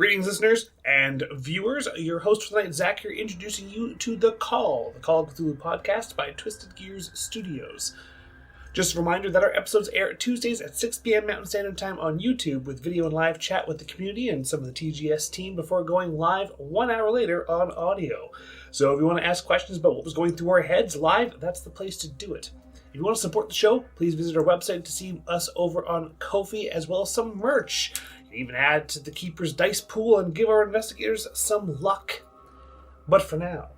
Greetings, listeners and viewers. Your host for tonight, Zach, here, introducing you to The Call of Cthulhu podcast by Twisted Gears Studios. Just a reminder that our episodes air Tuesdays at 6 p.m. Mountain Standard Time on YouTube with video and live chat with the community and some of the TGS team before going live 1 hour later on audio. So if you want to ask questions about what was going through our heads live, that's the place to do it. If you want to support the show, please visit our website to see us over on Ko-fi as well as some merch. You can even add to the Keeper's dice pool and give our investigators some luck. But for now,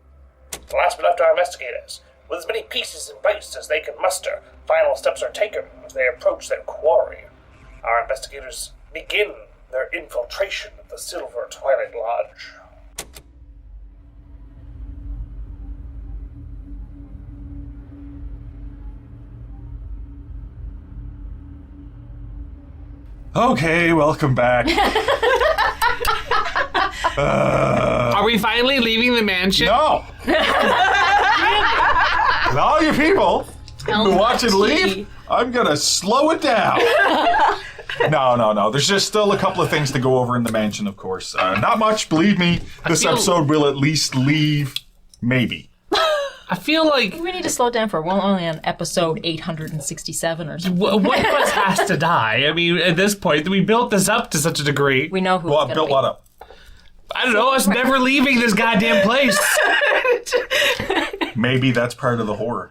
the last but left our investigators. With as many pieces and bytes as they can muster, final steps are taken as they approach their quarry. Our investigators begin their infiltration of the Silver Twilight Lodge. Okay, welcome back. Are we finally leaving the mansion? No! With all you people who watch it leave, I'm gonna slow it down. No. There's just still a couple of things to go over in the mansion, of course. Not much, believe me. This episode will at least leave, maybe. I feel like... We need to slow down for we're only on episode 867 or something. One of us has to die. I mean, at this point, we built this up to such a degree. We know who Well, it's I going built to be. what up? I don't know, us never leaving this goddamn place. Maybe that's part of the horror.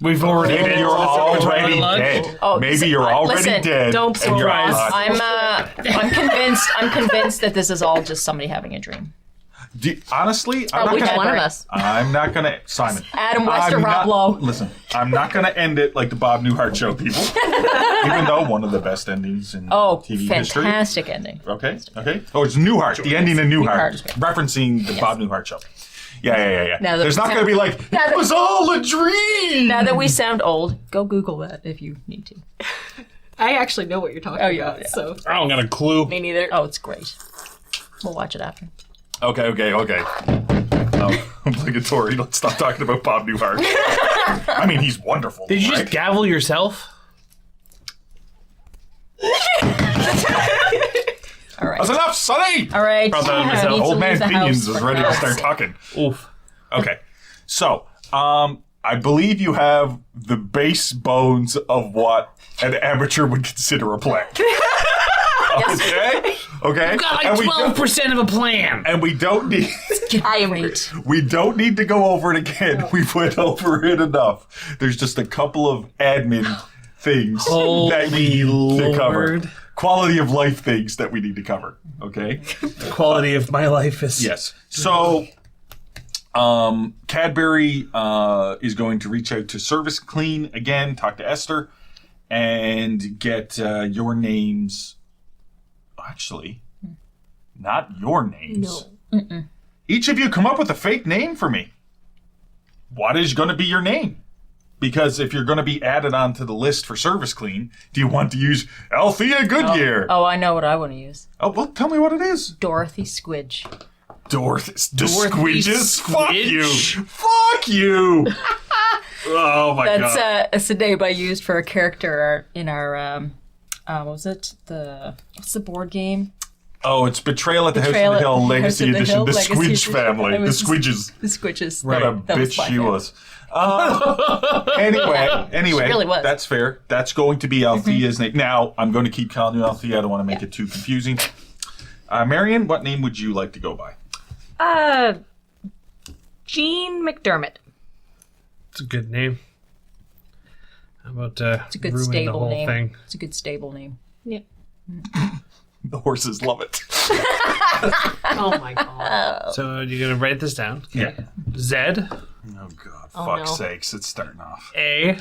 We've already Maybe been you're to the Silver already Twilight Lodge. dead. Oh, Maybe you're already listen, dead. don't and you're surprise. not. I'm convinced that this is all just somebody having a dream. Honestly, I'm not Which gonna, one of us? I'm not gonna... Simon. Adam West or I'm Rob not- Lowe? Listen, I'm not gonna end it like the Bob Newhart show, people. Even though one of the best endings in TV history. Fantastic ending. Okay. Oh, it's Newhart. The ending of Newhart is Newhart. great. Referencing the Bob Newhart show. Yeah. Now that There's not going to be like, it was all a dream! Now that we sound old, go Google that if you need to. I actually know what you're talking about, yeah. so. I don't got a clue. Me neither. Oh, it's great. We'll watch it after. Okay. Obligatory. Let's stop talking about Bob Newhart. I mean, he's wonderful. Did you right? just gavel yourself? All right. That's enough, Sonny! All right. Probably myself. I need to Old man leave the Pinions house is for ready to now. start talking. Oof. Okay. So, I believe you have the base bones of what an amateur would consider a plan. Okay? You've got like 12% of a plan. And we don't need we don't need to go over it again. We went over it enough. There's just a couple of admin things that we need to cover. Lord. Quality of life things that we need to cover. Okay? The quality of my life is... Yes. So, Cadbury is going to reach out to Service Clean again, talk to Esther, and get your names. Actually, not your names. No. Each of you come up with a fake name for me. What is going to be your name? Because if you're going to be added onto the list for Service Clean, do you want to use Althea Goodyear? Oh, I know what I want to use. Oh, well, tell me what it is. Dorothy Squidge. Dorothy Dorothy Squidges? Fuck you. Squidge? Fuck you. Oh, my God. That's a name I used for a character in our, what was it? What's the board game? Oh, it's Betrayal at the House of Betrayal the at Hill the Legacy House of the Edition. Hill The Legacy Squidge Edition. family. It The was Squidges. The Squidges. What a That was bitch my she favorite. was. Anyway, really was. that's fair. That's going to be Althea's name. Now, I'm going to keep calling you Althea. I don't want to make it too confusing. Marion, what name would you like to go by? Jean McDermott. It's a good name. How about It's a good ruin the stable whole name. thing? It's a good stable name. Yeah. The horses love it. Oh my god. So you're going to write this down? Yeah. Z, Oh, God. Fuck's no. sakes. It's starting off. A,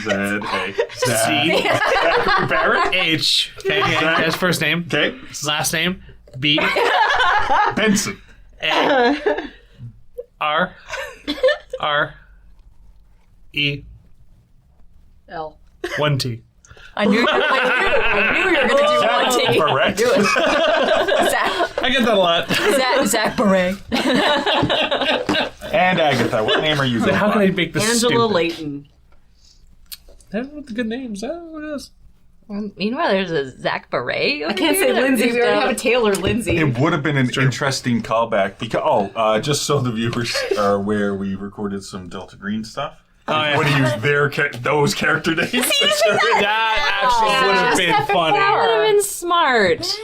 Z-A. C, Barrett. H. Okay, that's first name. Okay. Last name, B, Benson. A, R, E, L. 1 T. I knew you were going to do one take. Correct. Do it. Zach, I get that a lot. Zach Beret. And Agatha, what name are you going How by? can I make this Angela stupid? Layton. That's the good names. That's what it is. Meanwhile, there's a Zach Beret. I can't say Lindsay. We already have a Taylor Lindsay. It would have been an interesting callback because just so the viewers are aware, we recorded some Delta Green stuff. yeah. Would have used those character names. That actually would have been funny. That would have been smart.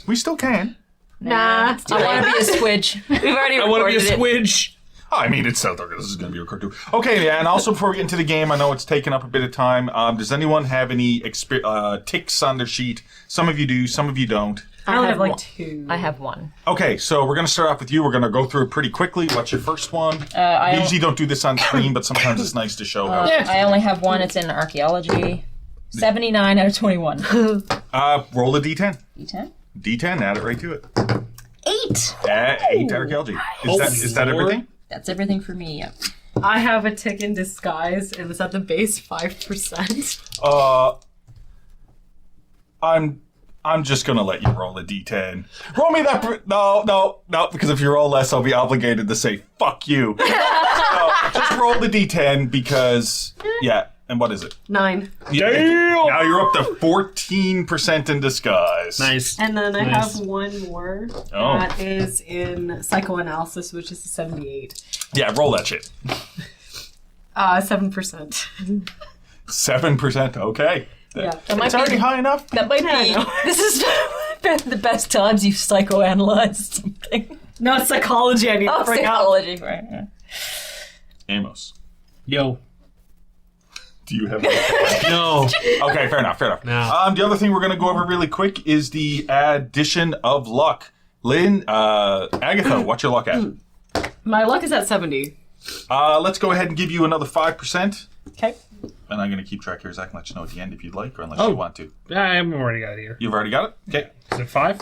We still can. Nah. I want to be a switch. We've already I want to be a recorded it. swidge. I mean, it's South Africa. This is going to be recorded too. Okay, yeah, and also before we get into the game, I know it's taken up a bit of time. Does anyone have any ticks on their sheet? Some of you do, some of you don't. I only have like one. 2. I have one. Okay, so we're going to start off with you. We're going to go through it pretty quickly. What's your first one? We usually don't do this on screen, but sometimes it's nice to show how. I only have one. It's in archaeology. 79 out of 21. Roll a d10. D10? D10, add it right to it. 8. 8 archaeology. Is that everything? That's everything for me. Yep. I have a tick in disguise, and it's at the base 5%. I'm just gonna let you roll a d10. Roll me that. No, because if you roll less, I'll be obligated to say fuck you. So just roll the d10 because yeah. And what is it? 9. Damn! Now you're up to 14% in disguise. Nice. And then I Nice. have one more. Oh. That is in psychoanalysis, which is a 78. Yeah, roll that shit. 7%. 7%. Okay. Yeah. It's already high enough. That might I be. know. This is the best times you've psychoanalyzed something. No, it's psychology I need to bring up. Psychology. Right. Yeah. Amos, Yo. do you have? No. Okay, fair enough. No. The other thing we're going to go over really quick is the addition of luck. Lynn, Agatha, what's your luck at? My luck is at 70. Let's go ahead and give you another 5%. Okay. And I'm going to keep track here, Zach, and let you know at the end if you'd like, or unless you want to. I've already got it here. You've already got it? Okay. Is it 5?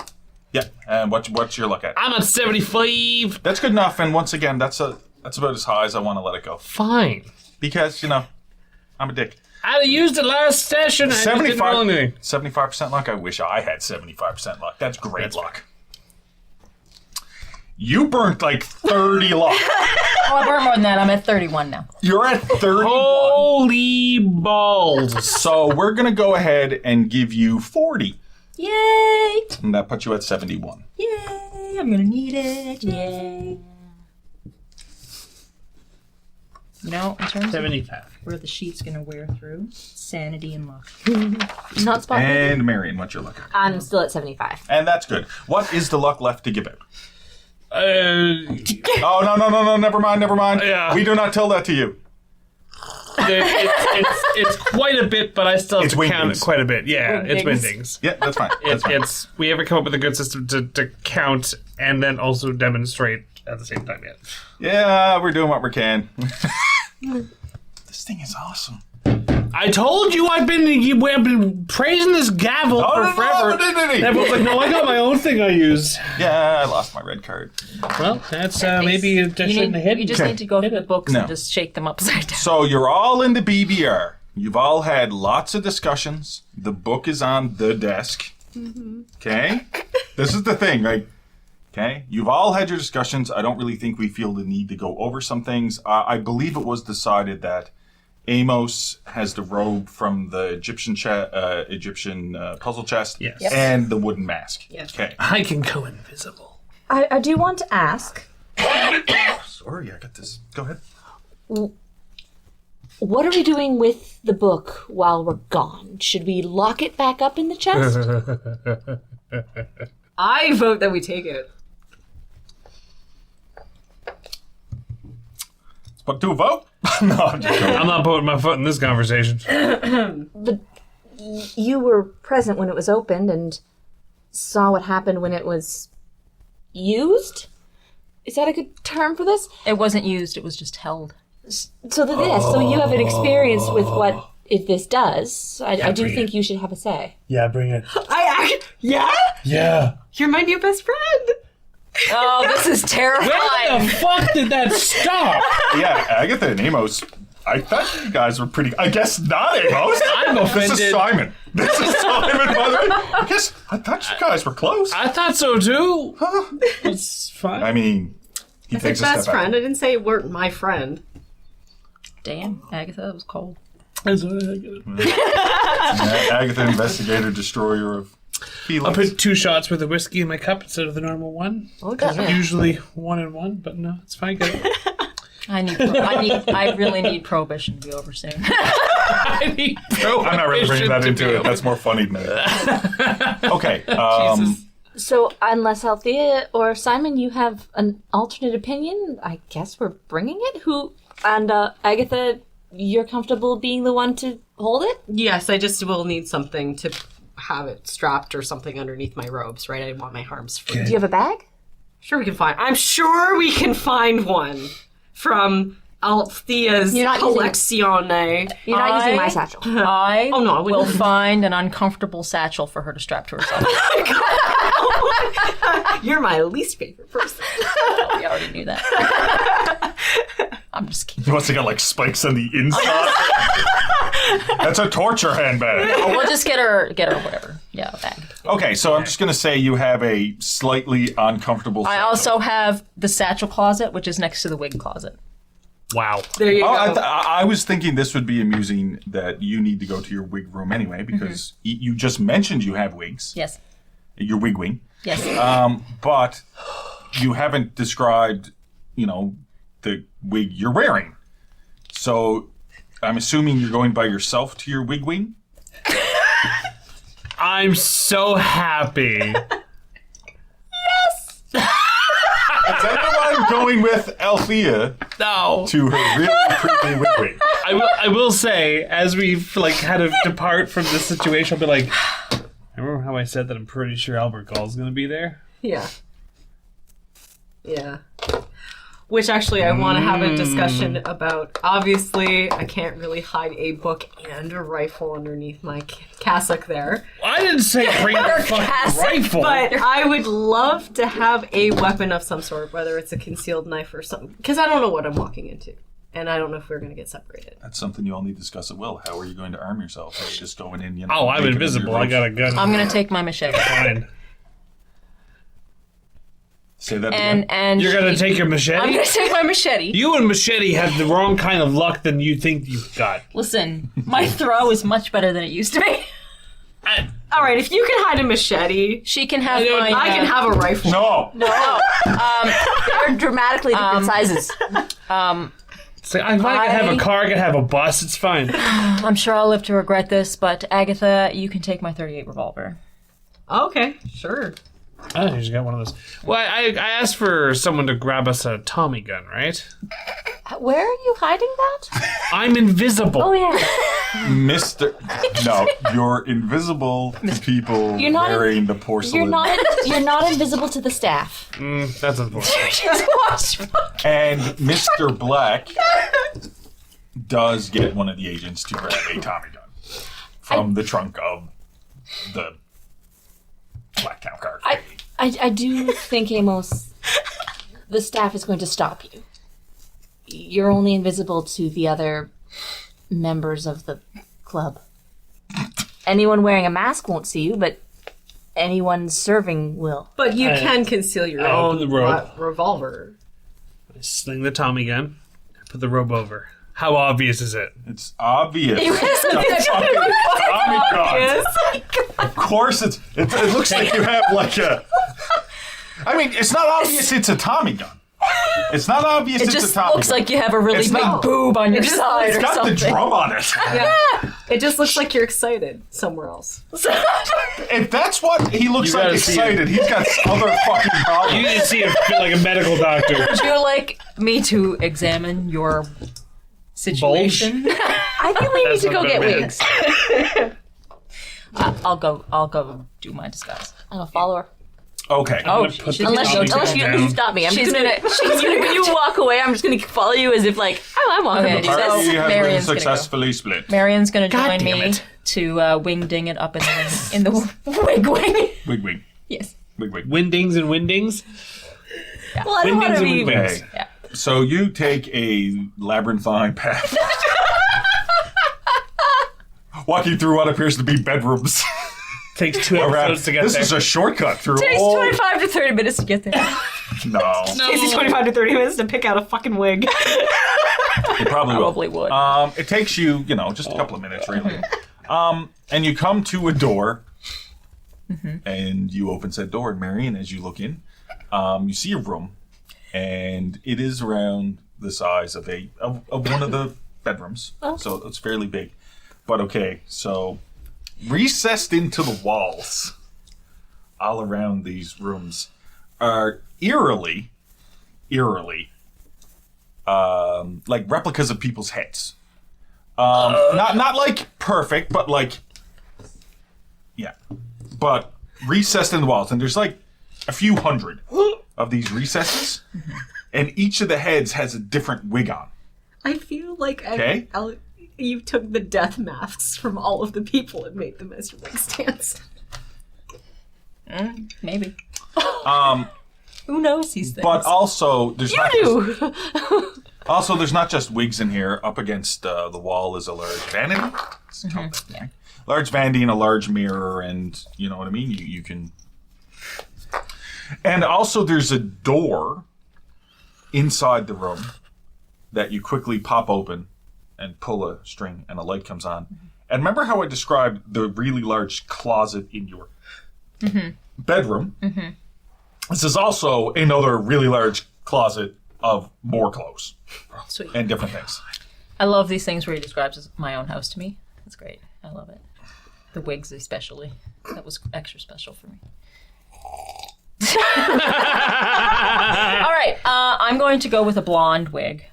Yeah. And what's your luck at? I'm at 75. That's good enough, and once again, that's about as high as I want to let it go. Fine. Because, I'm a dick. I used it last session. I just didn't roll anything. 75% luck? I wish I had 75% luck. That's great luck. You burnt like 30 luck. Oh, I burnt more than that. I'm at 31 now. You're at 31. Holy balls. So we're going to go ahead and give you 40. Yay! And that puts you at 71. Yay! I'm gonna need it. Yay! In terms of 75. where the sheet's gonna wear through, sanity and luck. Not spot. And Marion, what's your luck at? I'm still at 75. And that's good. What is the luck left to give out? Oh, no, never mind. Yeah. We do not tell that to you. It's quite a bit, but I still have It's to count wingdings. it quite a bit. Yeah, it's Wingdings. wingdings. Yeah, that's fine. That's fine. It's we haven't come up with a good system to count and then also demonstrate at the same time yet. Yeah, we're doing what we can. This thing is awesome. I told you I've been praising this gavel for forever. And everyone's like, no, I got my own thing I use. Yeah, I lost my red card. Well, that's maybe I shouldn't have hit. You just need to go through the books No. and just shake them upside down. So you're all in the BBR. You've all had lots of discussions. The book is on the desk. Okay? This is the thing, right? Okay? You've all had your discussions. I don't really think we feel the need to go over some things. I believe it was decided that Amos has the robe from the Egyptian puzzle chest Yes. and the wooden mask. Yes. Okay. I can go invisible. I do want to ask, Sorry, I got this. Go ahead. what are we doing with the book while we're gone? Should we lock it back up in the chest? I vote that we take it. But to a vote? No, I'm just joking. I'm not putting my foot in this conversation. You were present when it was opened and saw what happened when it was used? Is that a good term for this? It wasn't used, it was just held. So you have an experience with what if this does. I do think you should have a say. Yeah, bring it. Yeah? Yeah. You're my new best friend. Oh, this is terrifying. Where the fuck did that stop? Yeah, Agatha and Amos. I thought you guys were pretty. I guess not, Amos. I'm offended. This is Simon. This is Simon, by the way. I thought you guys were close. I thought so too. It's fine. I mean, he I said takes a best step friend. back. I didn't say you weren't my friend. Damn, Agatha, that was cold. Agatha, investigator, destroyer of feelings. I'll put 2 shots worth of whiskey in my cup instead of the normal one. Okay. Usually 1 and 1, but no, it's fine. Good. I really need Prohibition to be over soon. I need I'm not really bringing that Prohibition to into be it. That's more funny than that. Okay. Jesus. So, unless Althea or Simon, you have an alternate opinion, I guess we're bringing it. Agatha, you're comfortable being the one to hold it? Yes, I just will need something to have it strapped or something underneath my robes, right? I want my arms free. Do you have a bag? I'm sure we can find one from Althea's collezione. You're not using my satchel. I I will find an uncomfortable satchel for her to strap to herself. You're my least favorite person. Oh, we already knew that. I'm just kidding. He wants to get like spikes on the inside. That's a torture handbag. We'll just get her whatever. Yeah, a bag. Okay, so I'm just going to say you have a slightly uncomfortable I satchel. also have the satchel closet, which is next to the wig closet. Wow. There you go. I was thinking this would be amusing that you need to go to your wig room anyway because you just mentioned you have wigs. Yes. Your wig wing. Yes. But you haven't described, the wig you're wearing. So I'm assuming you're going by yourself to your wig wing? I'm so happy. Is anyone going with Althea No. to her really creepy wig wing? I will say, as we kind of depart from this situation, I'll be like, remember how I said that I'm pretty sure Albert Gall's going to be there? Yeah. Which actually I want to have a discussion about. Obviously, I can't really hide a book and a rifle underneath my cassock there. I didn't say bring a fucking rifle. But I would love to have a weapon of some sort, whether it's a concealed knife or something. Because I don't know what I'm walking into. And I don't know if we're going to get separated. That's something you all need to discuss at will. How are you going to arm yourself? Are you just going in, Oh, I'm naked invisible. with I your got a robes? gun. I'm going to take my machete. Fine. Say that again. And You're going to take your I'm machete? going to take my machete. You and machete have the wrong kind of luck than you think you've got. Listen, my throw is much better than it used to be. All right, if you can hide a machete, She can have my... I can have a rifle. No! They're dramatically different sizes. So if I can have a car, I can have a bus. It's fine. I'm sure I'll live to regret this, but Agatha, you can take my .38 revolver. Okay, sure. I just got one of those. Well, I asked for someone to grab us a Tommy gun, right? Where are you hiding that? I'm invisible. Oh, yeah. Mr. No, you're invisible to people You're not- wearing the porcelain. You're not invisible to the staff. That's unfortunate. Just watch. And Mr. Black does get one of the agents to grab a Tommy gun from the trunk of the Blacktown car. I do think, Amos, the staff is going to stop you. You're only invisible to the other members of the club. Anyone wearing a mask won't see you, but anyone serving will. But you can conceal your own open the rope. revolver. I sling the Tommy gun. I put the robe over. How obvious is it? It's obvious. It's Tommy gun. Of course, it looks like you have like a. I mean, it's not obvious it's a Tommy gun. It's not obvious It it's a just Tommy looks gun. like you have a really It's big not. boob on your side It's or got something. the drum on it. Yeah. It just looks like you're excited somewhere else. If that's what he looks You like gotta see excited, he's got other fucking You problems. need to see like a medical doctor. Would you like me to examine your situation? I think we need to go get wigs. I'll go do my disguise. I'll follow her. Okay. Oh, Put she's the gonna Tommy go. gun Unless you down. stop me. I'm She's just gonna. When you walk away, I'm just gonna follow you as if like, oh, I'm walking. Okay, with you. so Party has been Marion's gonna go. successfully split. Marion's gonna God join damn me it. to wing ding it up in the wig wing. Wig wig. Yes. Wig wig. Windings and windings? Well, I don't want Windings to and be. windings. Okay. Yeah. So you take a labyrinthine path. Walking through what appears to be bedrooms. Takes 2 around. episodes to get This there. is a shortcut through Takes all. 25 to 30 minutes to get there. No. Takes you 25 to 30 minutes to pick out a fucking wig. It probably would. It takes you, just a couple of minutes, really. And you come to a door, and you open said door, and Marion, as you look in, you see a room, and it is around the size of one of the bedrooms, so it's fairly big. But okay, so recessed into the walls, all around these rooms, are eerily, like replicas of people's heads. Not like perfect, but like, yeah. But recessed in the walls, and there's like a few hundred of these recesses, and each of the heads has a different wig on. I feel like Okay. you took the death masks from all of the people and made them as your wig stands. Maybe. Who knows these things? But also, there's You do! Also, there's not just wigs in here. Up against the wall is a large vanity. It's called that thing. Large vanity and a large mirror, and you know what I mean? You can... And also, there's a door inside the room that you quickly pop open and pull a string, and a light comes on. And remember how I described the really large closet in your bedroom? This is also another really large closet of more clothes Sweet. and different things. I love these things where he describes as my own house to me. That's great. I love it. The wigs especially. That was extra special for me. All right. I'm going to go with a blonde wig.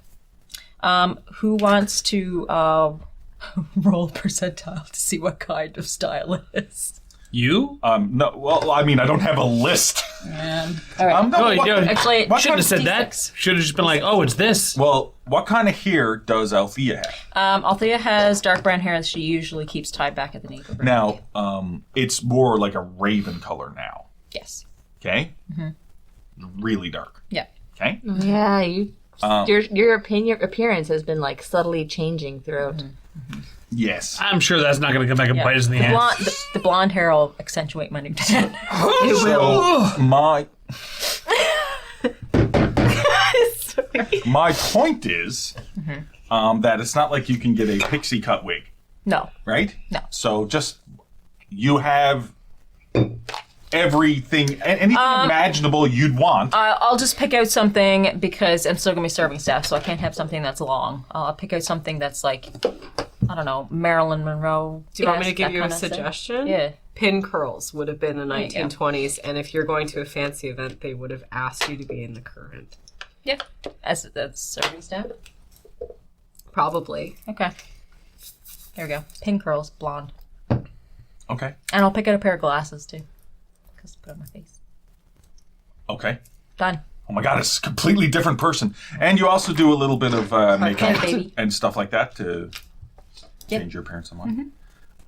Who wants to roll percentile to see what kind of style it is? You? No, well, I mean, I don't have a list. All right. Oh, yeah. Actually, what Shouldn't have said D6. that. Should have just been like, oh, it's this. Well, what kind of hair does Althea have? Althea has dark brown hair that she usually keeps tied back at the nape of her neck. Now, it's more like a raven color now. Yes. Okay? Really dark. Yeah. Okay? Yeah, your appearance has been like subtly changing throughout. Yes. I'm sure that's not going to come back and bite us in the ass. The blonde hair will accentuate my new tan. So, my point is that it's not like you can get a pixie cut wig, No. right? No. So just, you have everything, anything imaginable you'd want. I'll just pick out something because I'm still going to be serving staff, so I can't have something that's long. I'll pick out something that's like, I don't know, Marilyn Monroe. Do you want me to give you a suggestion? Yeah. Pin curls would have been the you go. 1920s, and if you're going to a fancy event, they would have asked you to be in the current. Yeah. As serving staff? Probably. Okay. There we go. Pin curls, blonde. Okay. And I'll pick out a pair of glasses, too. Because put on my face. Okay. Done. Oh my god, it's a completely different person. And you also do a little bit of makeup baby. and stuff like that to change your appearance somewhat.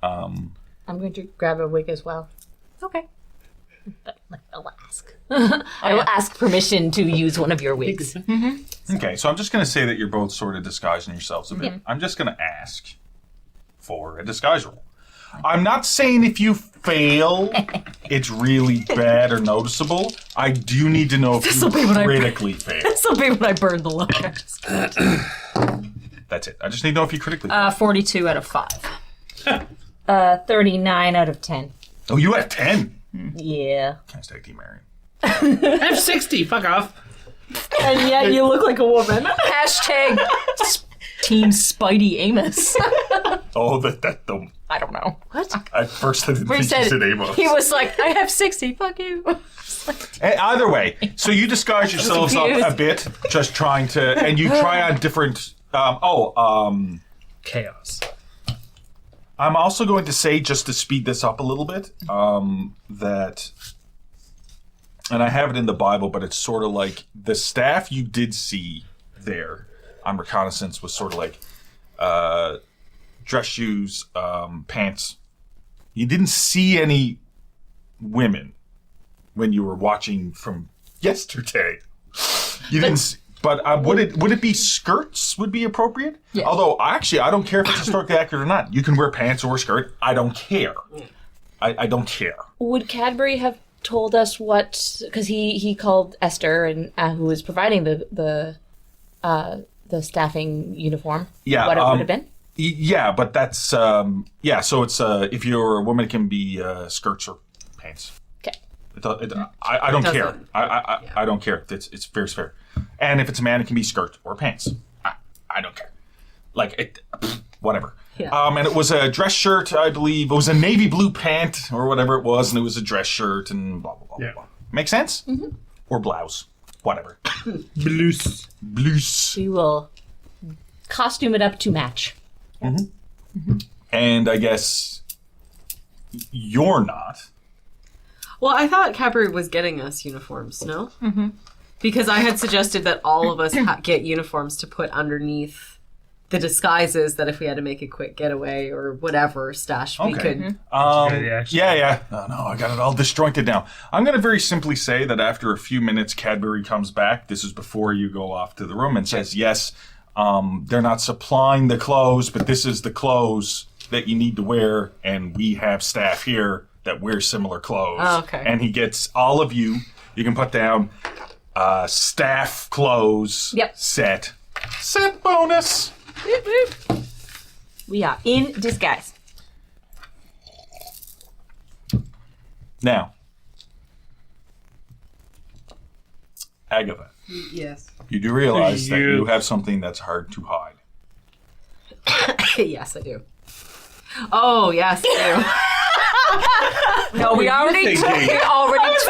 I'm going to grab a wig as well. Okay. I'll ask. I will ask permission to use one of your wigs. Okay, so I'm just going to say that you're both sort of disguising yourselves a bit. I'm just going to ask for a disguise roll. I'm not saying if you fail, it's really bad or noticeable. I do need to know if you critically fail. This will be when I burn the lockers. That's it. I just need to know if you critically fail. 42 out of 5. 39 out of 10. Oh, you have 10. Yeah. Can't stay Team Marion. I have 60. Fuck off. And yet you look like a woman. Hashtag Team Spidey Amos. Oh, the I don't know. What? at first I didn't He think you said said Amos. he was like, I have 60. Fuck you. Either way, so you disguise yourselves up confused. a bit, just trying to, and you try on different. Chaos. I'm also going to say, just to speed this up a little bit, that, and I have it in the Bible, but it's sort of like the staff you did see there on reconnaissance was sort of like dress shoes, pants. You didn't see any women when you were watching from yesterday. You didn't. But would it be skirts would be appropriate? Yeah. Although actually, I don't care if it's historically accurate or not. You can wear pants or a skirt. I don't care. I don't care. Would Cadbury have told us what? Because he called Esther and who was providing the the staffing uniform? Yeah, What it would have been? Yeah, but that's so it's if you're a woman, it can be skirts or pants. Okay. I don't care. doesn't- I don't care. It's fair. And if it's a man, it can be skirt or pants. I don't care. Like it, whatever. Yeah. And it was a dress shirt, I believe. It was a navy blue pant or whatever it was, and it was a dress shirt and blah blah blah. Yeah. Blah. Make sense? Mm-hmm. Or blouse, whatever. Blouse. Blouse. We will costume it up to match. And I guess you're not. Well, I thought Cadbury was getting us uniforms, no? Mm-hmm. Because I had suggested that all of us get uniforms to put underneath the disguises that if we had to make a quick getaway or whatever stash we could. Good idea, actually. Yeah. No, I got it all disjointed now. I'm going to very simply say that after a few minutes, Cadbury comes back. This is before you go off to the room and says, yes, they're not supplying the clothes, but this is the clothes that you need to wear, and we have staff here that wear similar clothes. Oh, okay. And he gets all of you. You can put down staff clothes set bonus. We are in disguise. Now, Agatha, Yes. you do realize that You- you have something that's hard to hide. Yes, I do. Oh, yes, I do. No, we already took thinking?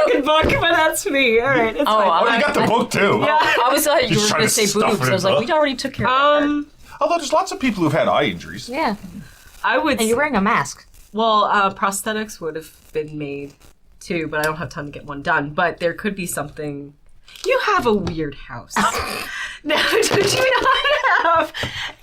Good book, but that's me. All right, it's fine. Oh, you got the book too. I was thought you Just were trying going to to say stuff boobs. it I was in like, the- we already took care of that. Although there's lots of people who've had eye injuries. Yeah. I would. And you're wearing a mask. Well, prosthetics would have been made too, but I don't have time to get one done. But there could be something. You have a weird house. Now, do you not have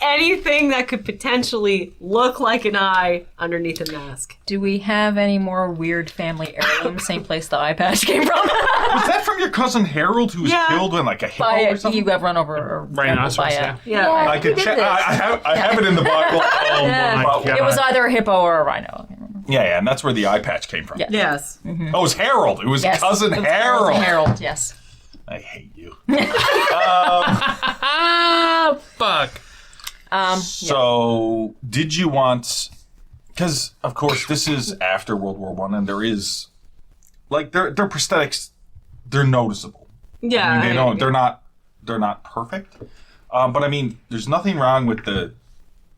anything that could potentially look like an eye underneath a mask? Do we have any more weird family heirlooms? Same place the eye patch came from. Was that from your cousin Harold who was Yeah. killed in like a hippo By or you something? got run over or Rhinoceros, by yeah. Yeah. I could did check. this. I have it in the Bible. Oh my God. It was either a hippo or a rhino. I can't remember. Yeah, and that's where the eye patch came from. Yeah. Yes. Oh, it was Harold. It was Yes. cousin Harold. Harold, yes. I hate you. Ah, fuck. So, did you want? Because of course this is after World War I, and there is like their prosthetics. They're noticeable. Yeah. I mean, they don't. They're not perfect. But I mean, there's nothing wrong with the.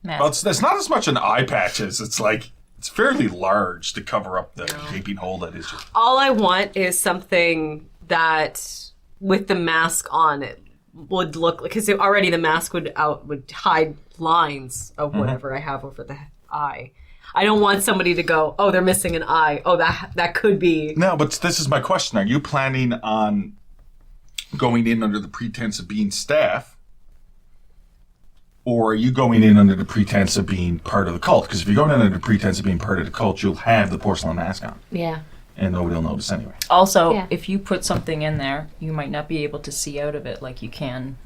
Mask. Well, it's not as much an eye patch as it's like it's fairly large to cover up the gaping hole that is your. All I want is something that, with the mask on, it would look because already the mask would hide lines of whatever I have over the eye. I don't want somebody to go, oh, they're missing an eye. Oh, that could be. No, but this is my question: are you planning on going in under the pretense of being staff? Or are you going in under the pretense of being part of the cult? Because if you're going in under the pretense of being part of the cult, you'll have the porcelain mask on. Yeah. And nobody will notice anyway. Also, Yeah. if you put something in there, you might not be able to see out of it like you can.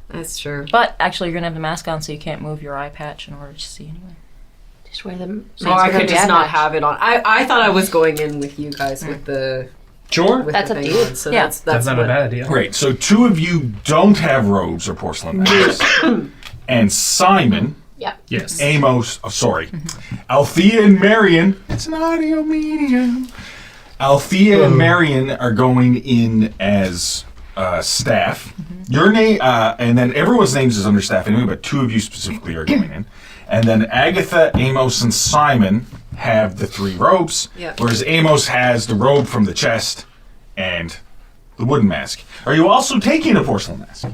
That's true. But actually, you're going to have the mask on, so you can't move your eye patch in order to see anyway. Just wear them. Or I could just not have it on. I thought I was going in with you guys with the. Sure. With That's the up to thing you. on, so Yeah. that's not what, a bad idea. Great. So two of you don't have robes or porcelain masks. And Simon, Yes. Amos, Althea and Marion. It's an audio medium. Althea and Marion are going in as staff. Your name, and then everyone's names is under staff anyway, but two of you specifically are going in. And then Agatha, Amos, and Simon have the three robes, Yep. whereas Amos has the robe from the chest and the wooden mask. Are you also taking a porcelain mask?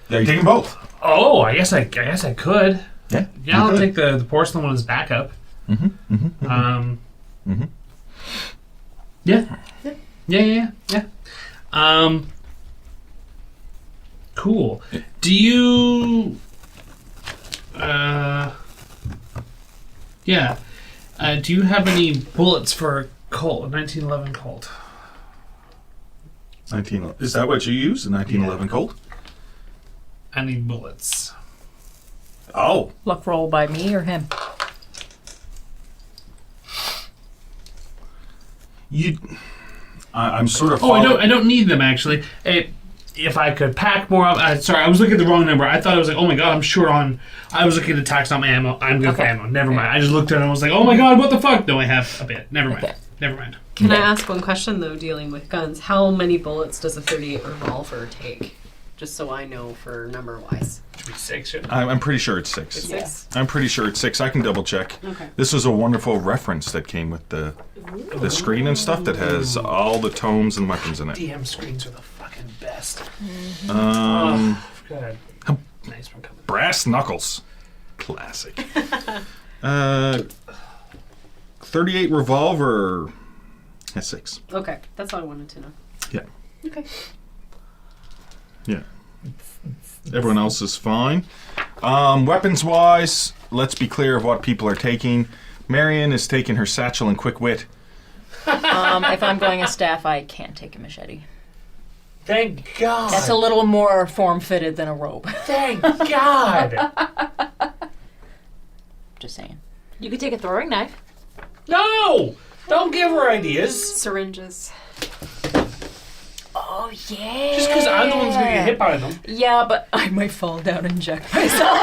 Are you taking both? Oh, I guess I could. Yeah. Yeah, I'll take the porcelain one as backup. Yeah. Cool. Do you? Do you have any bullets for Colt? 1911 Colt. 19. Is that what you use? The 1911 Colt? I need bullets. Oh. Luck roll by me or him? I'm sort of. Oh, I don't need them actually. if I could pack more up. Sorry, I was looking at the wrong number. I thought it was like, oh my god, I'm short on. I was looking at attacks, not my ammo. I'm good for ammo. Never mind. I just looked at it and was like, oh my god, what the fuck? No, I have a bit. Never mind. Never mind. Can I ask one question though, dealing with guns? How many bullets does a 38 revolver take? Just so I know for number wise. Should be 6. I'm pretty sure it's 6. It's 6? I'm pretty sure it's 6. I can double check. Okay. This was a wonderful reference that came with the screen and stuff that has all the tomes and weapons in it. DM screens are the fucking best. Good. Nice one coming. Brass knuckles. Classic. 38 revolver has 6. Okay, that's all I wanted to know. Yeah. Okay. Yeah. Everyone else is fine. Weapons wise, let's be clear of what people are taking. Marion is taking her satchel and quick wit. If I'm going a staff, I can't take a machete. Thank God. That's a little more form-fitted than a rope. Thank God. Just saying. You could take a throwing knife. No! Don't give her ideas. Syringes. Oh, yeah. Just because I'm the one who's going to get hit by them. Yeah, but I might fall down and inject myself.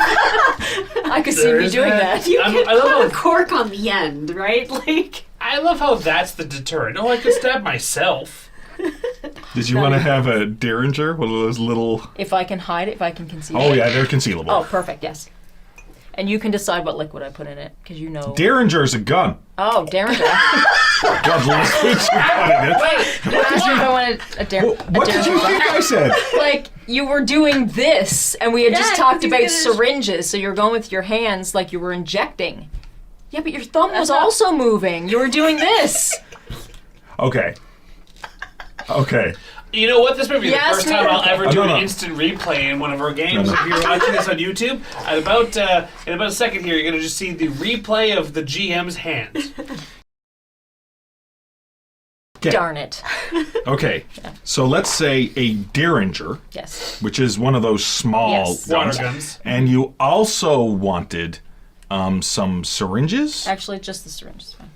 I could see me doing that. You I can love put how- a cork on the end, right? Like. I love how that's the deterrent. Oh, I could stab myself. Did you want to have a Derringer? One of those little... If I can hide it, if I can conceal it. Oh, yeah, they're concealable. Oh, perfect, yes. And you can decide what liquid I put in it, because you know... Derringer's a gun. Oh, Derringer. What liquid you put in it? Wait, you asked me if I wanted a Derringer. What did you think I said? Like, you were doing this, and we had just Yeah, talked 'cause about he's gonna- syringes, so you're going with your hands like you were injecting. Yeah, but your thumb was also moving. You were doing this. Okay. Okay. You know what? This may be the Yes, first time we- I'll ever do no. an instant replay in one of our games. No. If you're watching this on YouTube, in about a second here, you're going to just see the replay of the GM's hands. Okay. Darn it. Okay. So let's say a Derringer, Yes. which is one of those small Yes. Water guns. guns. And you also wanted some syringes? Actually, just the syringe is fine.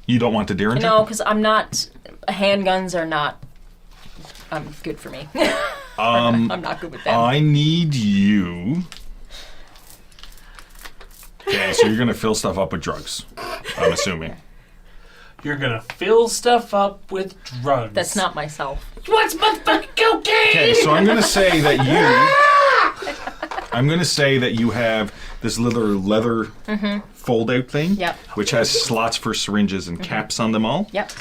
You don't want the Derringer? No, because I'm not... Handguns are not... good for me. I'm not good with them. I need you... Okay, so you're going to fill stuff up with drugs, I'm assuming. You're going to fill stuff up with drugs. That's not myself. What's motherfucking cocaine? Okay, so I'm going to say that you have this leather fold-out thing, Yep. which has slots for syringes and caps on them all. Yep.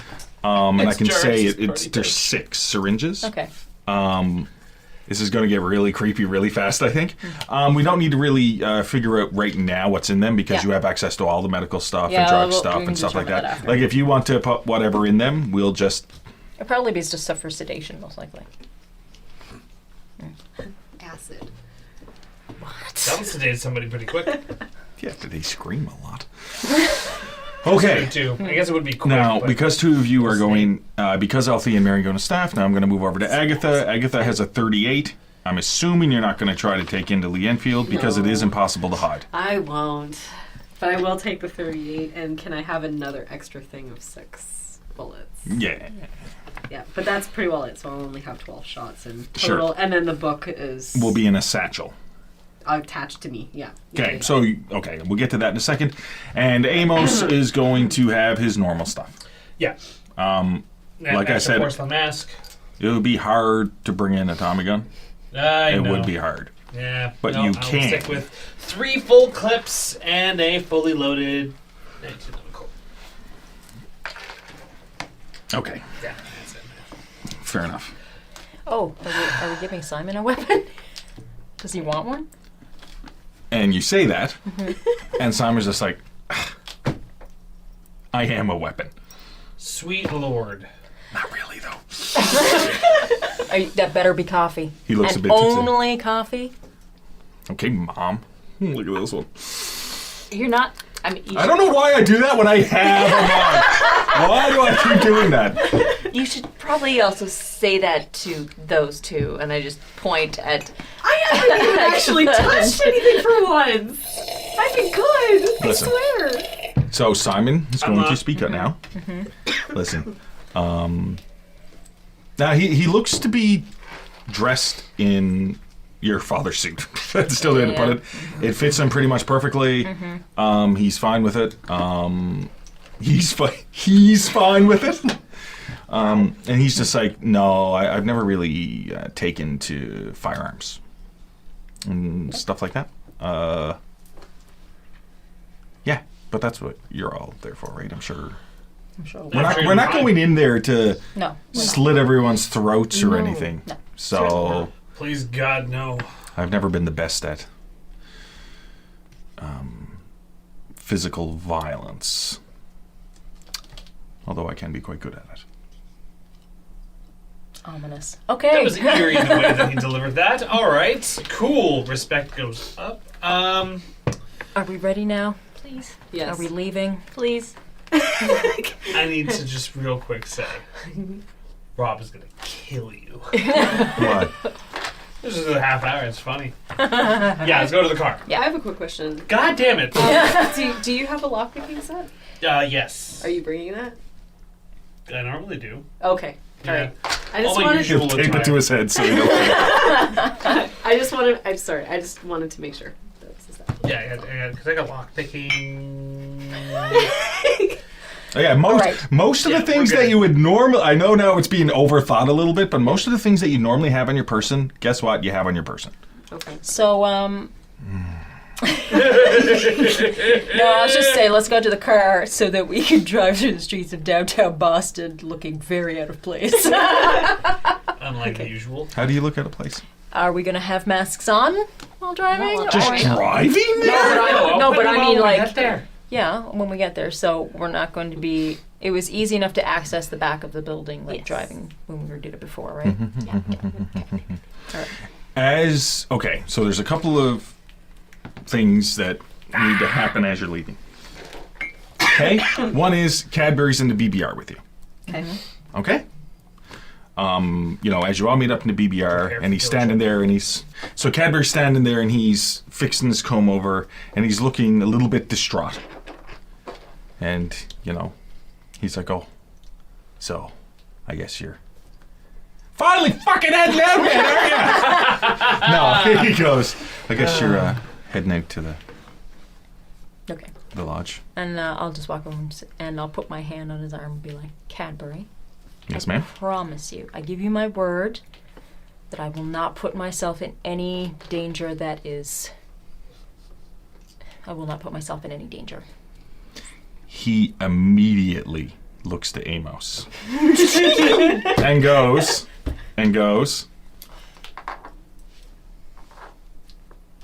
And I It's can jars, say it's there's party jars. 6 syringes. Okay. This is going to get really creepy really fast, I think. We don't need to really figure out right now what's in them because Yeah. you have access to all the medical stuff Yeah, and drug we stuff can and stuff like determine that. that after. Like if you want to put whatever in them, we'll just... It'll probably be just stuff for sedation, most likely. Acid. That'll sedate somebody pretty quick. Yeah, they scream a lot. Okay. Too. I guess it would be quick. Now, but because 2 of you are going, because Althea and Mary are going to staff, now I'm going to move over to Agatha. Agatha has a 38. I'm assuming you're not going to try to take into Lee Enfield because it is impossible to hide. I won't. But I will take the 38, and can I have another extra thing of 6 bullets? Yeah. Yeah, but that's pretty well it, so I'll only have 12 shots in Sure. total. And then the book is Will be in a satchel. attached to me, yeah. Okay, so, okay, we'll get to that in a second. And Amos is going to have his normal stuff. yeah. Like I Extra said, porcelain mask. it would be hard to bring in a Tommy gun. I It know. would be hard. Yeah, But no, you I'll can. stick with 3 full clips and a fully loaded 19 Colt. Okay, Yeah, that's it. fair enough. Oh, are we giving Simon a weapon? Does he want one? And you say that, and Simon's just like, I am a weapon. Sweet Lord. Not really, though. That better be coffee. He looks and a bit tipsy. only coffee? Okay, Mom. Look at this one. You're not. I mean, you I don't know why I do that when I have a mom. Why do I keep doing that? You should probably also say that to those two, and I just point at. I haven't even actually touched anything for once. I've been good. Listen. I swear. So Simon is going I'm to not. speak up now. Listen. Now he looks to be dressed in your father's suit. That's still the way to put it. It fits him pretty much perfectly. He's fine with it. He's fine with it. And he's just like, no, I've never really taken to firearms and stuff like that. Yeah, but that's what you're all there for, right? I'm sure. We're not going in there to slit everyone's throats or anything. No. So Please God, no. I've never been the best at physical violence, although I can be quite good at it. Ominous. That Okay. was eerie the way that he delivered that. All right, cool. Respect goes up. Are we ready now? Please. Yes. Are we leaving? Please. I need to just real quick say, Rob is gonna kill you. What? This is a half hour. It's funny. Yeah, let's go to the car. I have a quick question. God damn it. Do you have a lockpicking set? Yes. Are you bringing that? I normally do. Okay. All Yeah. right. I just All my wanted. usual He'll tape it to attire. his head so he don't. I just wanted. I'm sorry. I just wanted to make sure. That's Yeah, because I got lock picking. Oh, yeah, most of the things we're that good. you would normally, I know now it's being overthought a little bit, but most of the things that you normally have on your person, guess what? You have on your person. okay. So, no, I was just saying, let's go to the car so that we can drive through the streets of downtown Boston looking very out of place. Unlike the usual. How do you look at a place? Are we going to have masks on while driving? No, Just Or- driving there? No, but I mean, like, there. yeah, when we get there. So we're not going to be. It was easy enough to access the back of the building, like Yes. driving when we did it before, right? Okay, so there's a couple of things that need to happen as you're leaving. Okay? One is Cadbury's in the BBR with you. Okay. Okay? As you all meet up in the BBR, and he's standing there, and so Cadbury's standing there, and he's fixing his comb over, and he's looking a little bit distraught. And, he's like, oh, so, I guess you're finally fucking heading out then, aren't you? No, he goes, I guess you're heading out to Okay. the lodge. And I'll just walk over and I'll put my hand on his arm and be like, Cadbury. Yes, I ma'am. promise you. I give you my word that I will not put myself in any danger that is. I will not put myself in any danger. He immediately looks to Amos and goes,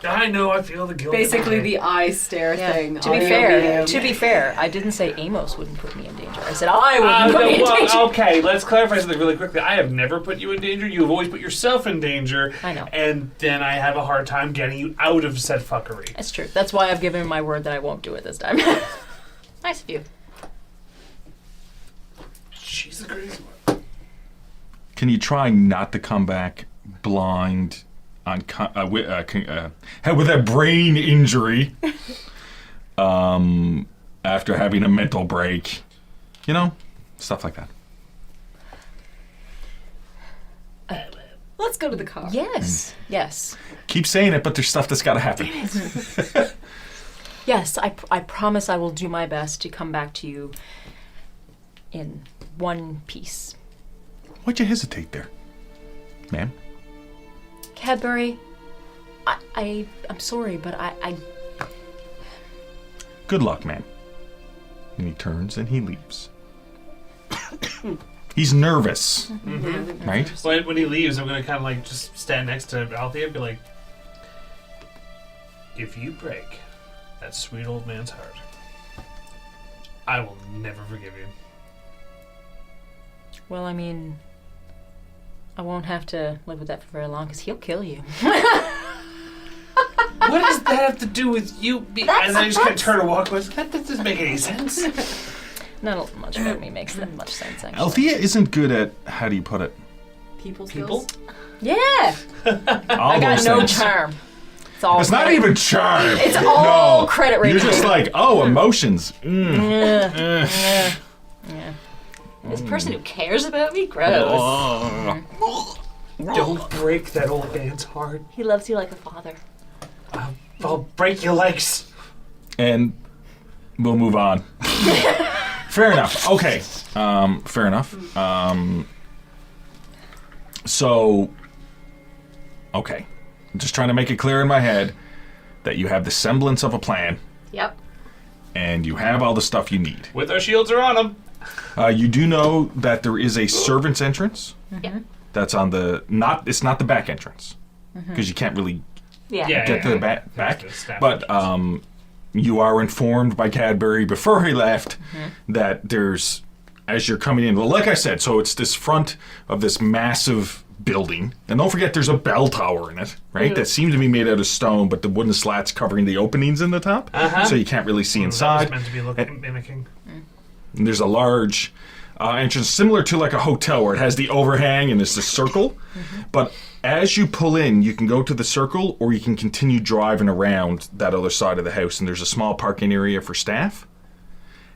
I know, I feel the guilt. Basically, the eye stare thing. To be fair, I didn't say Amos wouldn't put me in danger. I said I wouldn't put me in danger. Okay, let's clarify something really quickly. I have never put you in danger. You have always put yourself in danger. I know. And then I have a hard time getting you out of said fuckery. That's true. That's why I've given him my word that I won't do it this time. Nice of you. She's the crazy one. can you try not to come back blind with a brain injury after having a mental break? Stuff like that. Let's go to the car. Yes. Yes. Keep saying it, but there's stuff that's got to happen. Yes, I promise I will do my best to come back to you in one piece. Why'd you hesitate there, ma'am? Cadbury, I'm sorry, but I Good luck, ma'am. And he turns and he leaves. He's nervous, right? When he leaves, I'm going to kind of like just stand next to Althea and be like, if you break that sweet old man's heart, I will never forgive you. well, I mean, I won't have to live with that for very long because he'll kill you. What does that have to do with you? And then I just kind of turn and walk away. That doesn't make any sense. Not much about me makes that much sense, actually. Althea isn't good at, how do you put it? People People? skills. Yeah, All I got those no things. charm. It's all. It's not credit. even charm. It's all credit rating. You're just like, oh, emotions. Yeah. This person who cares about me? Gross. Don't break that old man's heart. He loves you like a father. I'll break your legs. And we'll move on. Fair enough. Okay. Fair enough. So, okay. I'm just trying to make it clear in my head that you have the semblance of a plan Yep. and you have all the stuff you need. With our shields are on them. You do know that there is a servant's entrance. Yeah. That's on the it's not the back entrance because you can't really Yeah. get to the back. The staff But you are informed by Cadbury before he left that there's, as you're coming in, well, like I said, so it's this front of this massive building, and don't forget there's a bell tower in it, right? That seems to be made out of stone, but the wooden slats covering the openings in the top, so you can't really see That was inside. meant to be mimicking. And there's a large entrance similar to like a hotel where it has the overhang and it's the circle. But as you pull in, you can go to the circle or you can continue driving around that other side of the house. And there's a small parking area for staff.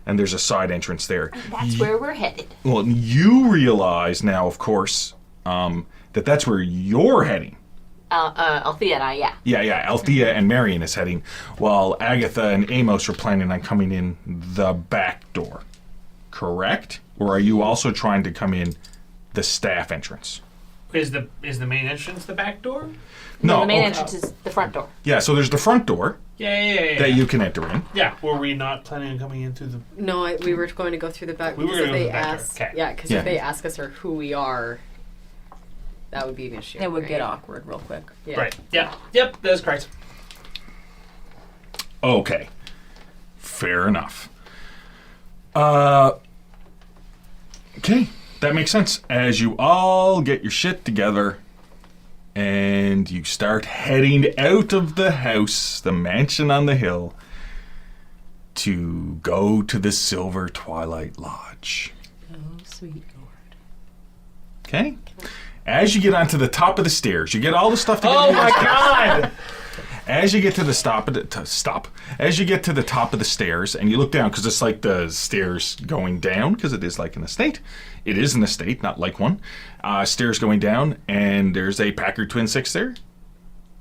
And there's a side entrance there. And that's where we're headed. Well, you realize now, of course, that that's where you're heading. Althea and I, yeah. Yeah, Althea and Marion is heading, while Agatha and Amos are planning on coming in the back door. Correct? Or are you also trying to come in the staff entrance? Is the main entrance the back door? No. The main okay. entrance is the front door. Yeah, so there's the front door Yeah. that you can enter in. Yeah, were we not planning on coming in through the... No, we were going to go through the back. We were because gonna if go they through the back ask, door. Okay. yeah, because Yeah. if they ask us or who we are, that would be an issue. It would right? get awkward real quick. Yeah. Right. Yeah. Yep, that's correct. Okay. Fair enough. Okay, that makes sense. As you all get your shit together and you start heading out of the house, the mansion on the hill, to go to the Silver Twilight Lodge. Oh, sweet Lord. Okay? As you get onto the top of the stairs, you get all the stuff together. Oh my god! As you get to the as you get to the top of the stairs and you look down, because it's like the stairs going down, because it is like an estate. It is an estate, not like one. Stairs going down, and there's a Packard Twin 6 there,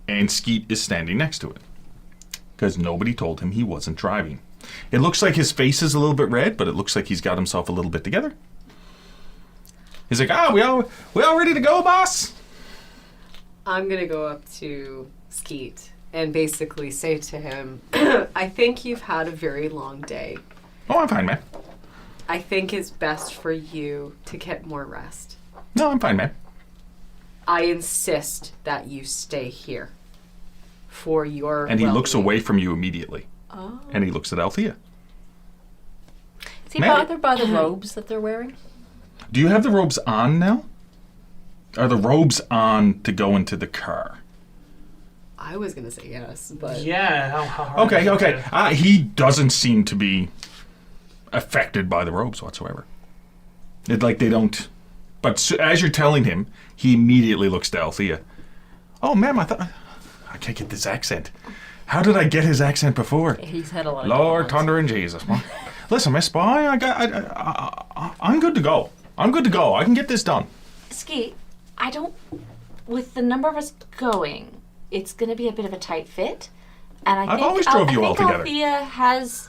and Skeet is standing next to it, because nobody told him he wasn't driving. It looks like his face is a little bit red, but it looks like he's got himself a little bit together. He's like, we all ready to go, boss? I'm gonna go up to Skeet and basically say to him, I think you've had a very long day. Oh, I'm fine, man. I think it's best for you to get more rest. No, I'm fine, man. I insist that you stay here for your And he looks well-being. away from you immediately. Oh. And he looks at Althea. Is he Mary. bothered by the robes that they're wearing? Do you have the robes on now? Are the robes on to go into the car? I was gonna say yes, but Yeah, how hard is Okay. it He doesn't seem to be affected by the robes whatsoever. It's like they don't. But as you're telling him, he immediately looks to Althea. Oh, ma'am, I can't get this accent. How did I get his accent before? He's had a lot of Lord, talents. thunder and Jesus. Well, listen, Miss Spy, I'm good to go. I'm good to go. I can get this done. Skeet, with the number of us going, it's going to be a bit of a tight fit. And I've always drove you all together. Althea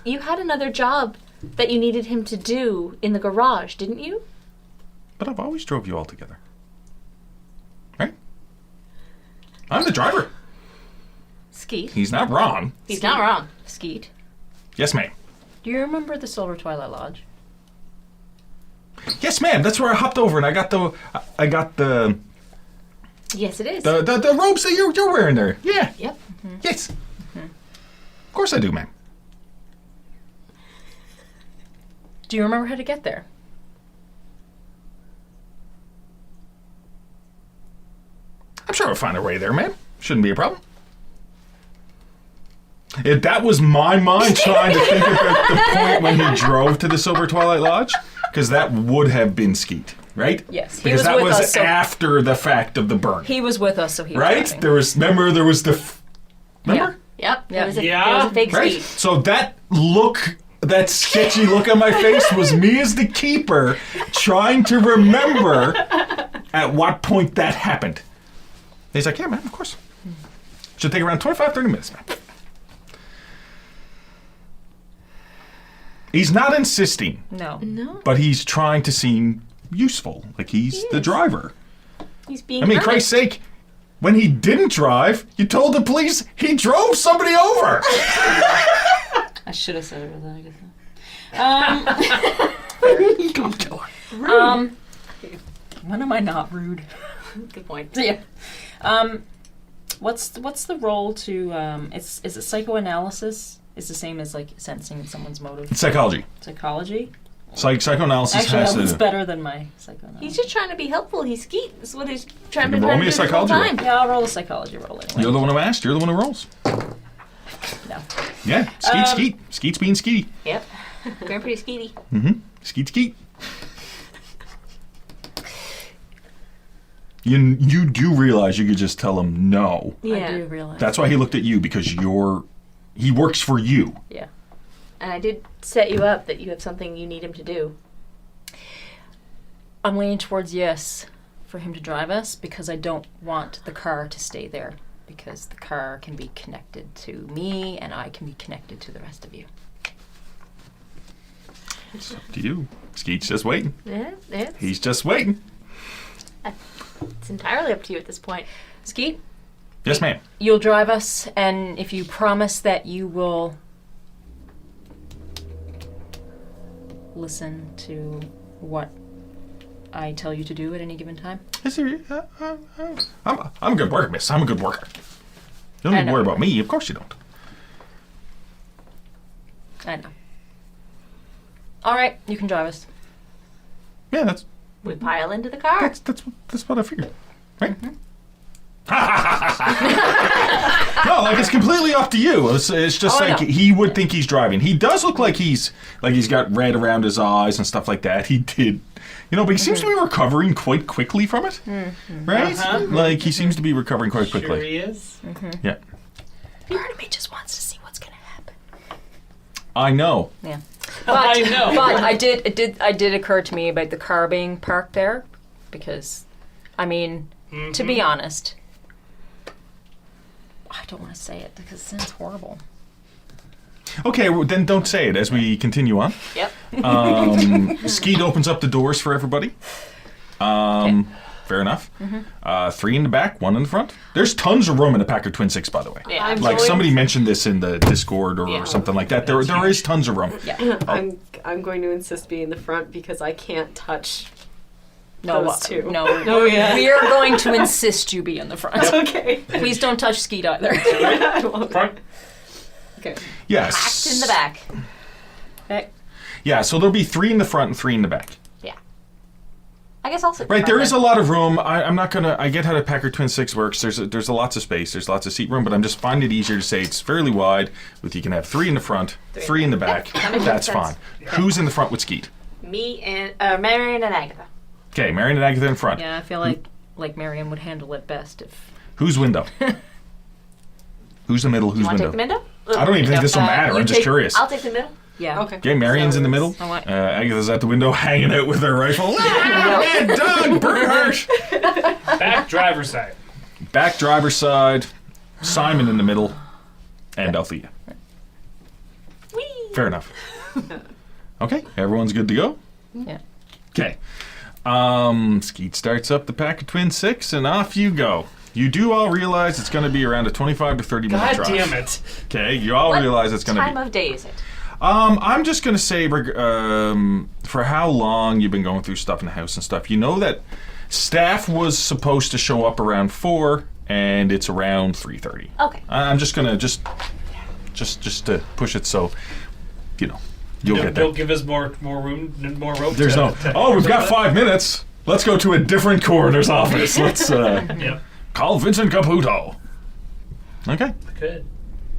you had another job that you needed him to do in the garage, didn't you? But I've always drove you all together. Right? I'm the driver. Skeet. He's not wrong. He's not wrong. Skeet, Yes, ma'am. do you remember the Silver Twilight Lodge? Yes, ma'am. That's where I hopped over and I got the Yes, it is. the robes that you're wearing there. Yeah. Yep. Yes. Of course I do, ma'am. Do you remember how to get there? I'm sure I'll find a way there, ma'am. Shouldn't be a problem. That was my mind trying to think about the point when he drove to the Silver Twilight Lodge, because that would have been Skeet, right? Yes, he Because was that with was us, so- after the fact of the burn, He was with us, so he was right? driving. There was the remember? Yep. There Yeah. was a, Yeah. there was a fake Right? Skeet. So that sketchy look on my face was me as the keeper trying to remember at what point that happened. He's like, yeah, man, of course. Should take around 25, 30 minutes, man. He's not insisting, No. but he's trying to seem useful. Like he's the driver. He's being. I mean, hermit. Christ's sake, when he didn't drive, you told the police he drove somebody over. I should have said it with that. When am I not rude? Good point. Yeah. What's the role to is it psychoanalysis? It's the same as like sensing someone's motive. Psychology. Psychology. Psychoanalysis Actually, has that's to. better than my psychoanalysis. He's just trying to be helpful. He's Skeet. That's what he's trying You to roll do me a this whole psychology roll. time. Yeah, I'll roll a psychology roll anyway. You're the one who asked. You're the one who rolls. No. Yeah, Skeet. Skeet's being Skeety. Yep. Going pretty skeety. Skeet. You do realize you could just tell him no. I do realize. That's why he looked at you, because he works for you. Yeah. And I did set you up that you have something you need him to do. I'm leaning towards yes for him to drive us because I don't want the car to stay there because the car can be connected to me and I can be connected to the rest of you. It's up to you. Skeet's just waiting. Yeah, He's just waiting. it's entirely up to you at this point. Skeet, Yes, ma'am. you'll drive us, and if you promise that you will listen to what I tell you to do at any given time. I'm a good worker, miss. I'm a good worker. You don't I need to know. worry about me. Of course you don't. I know. All right, you can drive us. Yeah, that's We pile into the car. that's what I figured. Right? No, like it's completely up to you. It's just like he would think he's driving. He does look like he's got red around his eyes and stuff like that. He did, but he seems to be recovering quite quickly from it, right? Like he seems to be recovering quite quickly. Sure he is. Yeah, Part of me just wants to see what's gonna happen. I know. Yeah. I know. But it did occur to me about the car being parked there, because, I mean, to be honest, I don't want to say it because it sounds horrible. Okay, well, then don't say it as we continue on. Yep. Skeet opens up the doors for everybody. Fair enough. 3 in the back, 1 in the front. There's tons of room in a Packard Twin 6, by the way. Yeah. I'm Like going- somebody mentioned this in the Discord or something like that. There is tons of room. Yeah. I'm going to insist be in the front because I can't touch No, those two. no. Oh, yeah. We are going to insist you be in the front. Okay. Please don't touch Skeet either. I won't. Front. Okay. Yes. Packed in the back. Okay. Yeah, so there'll be 3 in the front and 3 in the back. Yeah. I guess I'll sit. Right, there is a lot of room. I'm not gonna. I get how the Packard Twin 6 works. There's lots of space. There's lots of seat room, but I'm just finding it easier to say it's fairly wide. With you can have 3 in the front, 3 in the back. That's fine. Who's in the front with Skeet? Me and Marion and Agatha. Okay, Marion and Agatha in front. Yeah, I feel like Marion would handle it best if. Who's window? Who's the middle? Who's Want to take window? the middle? I don't even think this will matter. you I'm just take- curious. I'll take the middle. Yeah. Okay. Okay, Marion's in the middle. I want- Agatha's at the window hanging out with her rifle. Ah, Doug, Bernhardt. Back driver's side. Back driver's side, Simon in the middle, and Althea. Fair enough. Okay, everyone's good to go? Yeah. Okay. Skeet starts up the Packard Twin 6, and off you go. You do all realize it's going to be around a 25 to 30 minute God drive. damn it. Okay, you all realize it's going to be. Time of day is it? I'm just going to say, for how long you've been going through stuff in the house and stuff, you know that staff was supposed to show up around 4, and it's around 3:30. Okay. I'm just going to just to push it so, you'll get there. They'll give us more room, more rope. There's no, we've got 5 minutes. Let's go to a different coroner's office. Let's Yep. call Vincent Caputo. Okay. Good.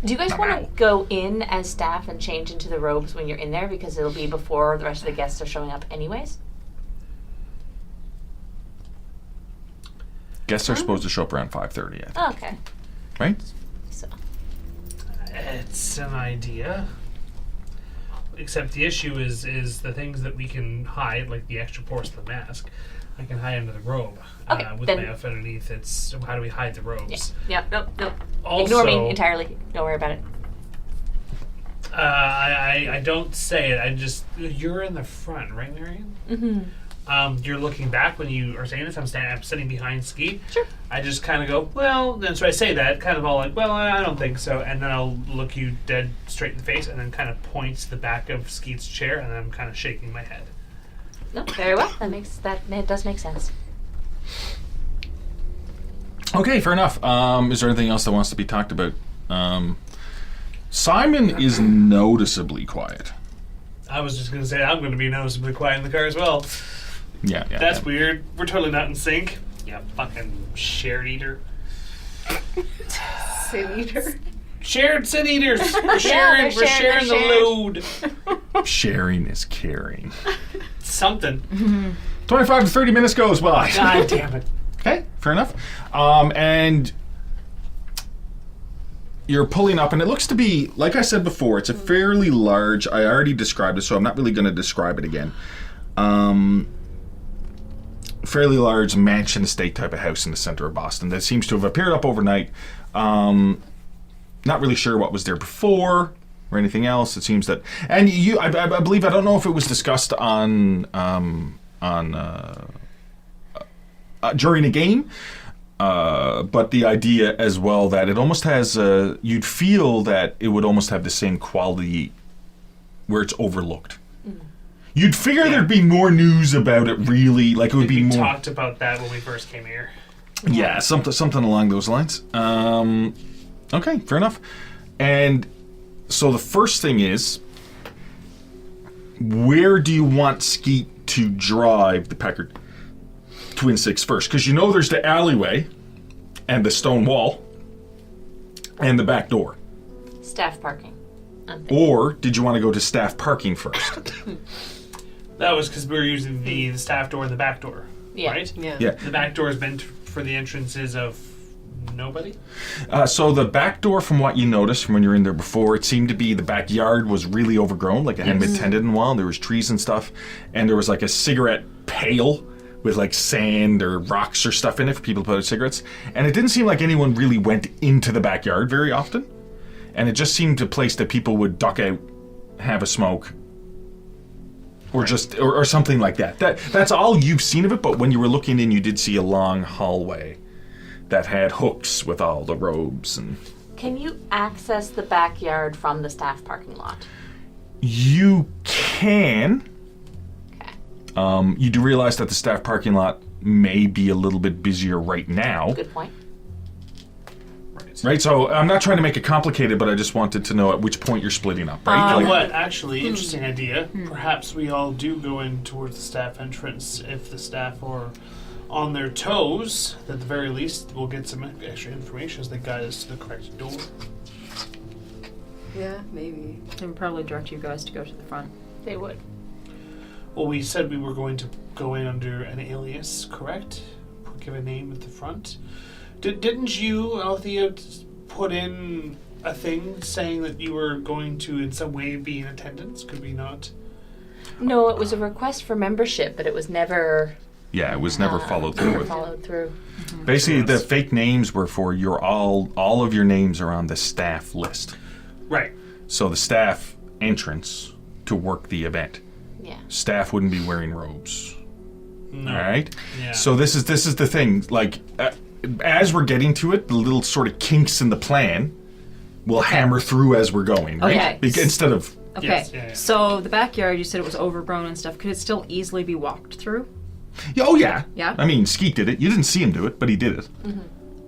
Do you guys want to go in as staff and change into the robes when you're in there because it'll be before the rest of the guests are showing up anyways? Guests are supposed to show up around 5:30, I think. Oh, okay. Right? So It's an idea. Except the issue is the things that we can hide, like the extra porcelain mask. I can hide under the robe. Okay, With then- my outfit underneath. It's how do we hide the robes? Yeah, nope. Also, Ignore me entirely. Don't worry about it. I don't say it. I just you're in the front, right, Marion? Mm-hmm. You're looking back when you are saying this. I'm sitting behind Ski. Sure. I just kind of go, well. Then so I say that, kind of all like, well, I don't think so, and then I'll look you dead straight in the face, and then kind of point to the back of Skeet's chair, and then I'm kind of shaking my head. No, very well. That does make sense. Okay, fair enough. Is there anything else that wants to be talked about? Simon is noticeably quiet. I was just gonna say I'm gonna be noticeably quiet in the car as well. Yeah. That's weird. We're totally not in sync. Yeah, fucking shared eater. Sin eater. Shared sin eaters. We're sharing shared. the load. Sharing is caring. Something. 25 to 30 minutes goes by. God damn it. Okay, fair enough. And you're pulling up, and it looks to be, like I said before, it's a fairly large, I already described it, so I'm not really going to describe it again. Fairly large mansion estate type of house in the center of Boston that seems to have appeared up overnight. Not really sure what was there before or anything else. It seems that, and I believe, I don't know if it was discussed on during a game, but the idea as well that it almost has, you'd feel that it would almost have the same quality where it's overlooked. You'd figure there'd be more news about it, really, like it would be We more. talked about that when we first came here. Yeah, something along those lines. Okay, fair enough. And so the first thing is, where do you want Skeet to drive the Packard Twin Six first? Because you know there's the alleyway and the stone wall and the back door. Staff parking. Or did you want to go to staff parking first? That was because we were using the staff door and the back door, Yeah. right? Yeah. The back door has been for the entrances of nobody. So the back door, from what you noticed from when you were in there before, it seemed to be the backyard was really overgrown, like it hadn't been tended in a while. There was trees and stuff, and there was like a cigarette pail with like sand or rocks or stuff in it for people to put out cigarettes. And it didn't seem like anyone really went into the backyard very often. And it just seemed a place that people would duck out, have a smoke, or just or something like that. That's all you've seen of it. But when you were looking in, you did see a long hallway that had hooks with all the robes. And Can you access the backyard from the staff parking lot? you can. Okay. You do realize that the staff parking lot may be a little bit busier right now. Good point. Right, so I'm not trying to make it complicated, but I just wanted to know at which point you're splitting up, right? You know what? Actually, interesting idea. Perhaps we all do go in towards the staff entrance if the staff are on their toes. At the very least, we'll get some extra information as they guide us to the correct door. Yeah, maybe. And probably direct you guys to go to the front. They would. Well, we said we were going to go in under an alias, correct? Give a name at the front. Didn't you, Althea, put in a thing saying that you were going to in some way be in attendance? Could we not? No, it was a request for membership, but it was never Yeah, it was never followed through with. followed through. Basically, the fake names were for your all of your names are on the staff list. Right. So the staff entrance to work the event. Yeah. Staff wouldn't be wearing robes. No. All right. Yeah. So this is the thing. Like, as we're getting to it, the little sort of kinks in the plan will hammer through as we're going, right? Okay. Instead of Okay. Yes, yeah. So the backyard, you said it was overgrown and stuff. Could it still easily be walked through? oh yeah, Yeah? I mean, Skeet did it. You didn't see him do it, but he did it, right?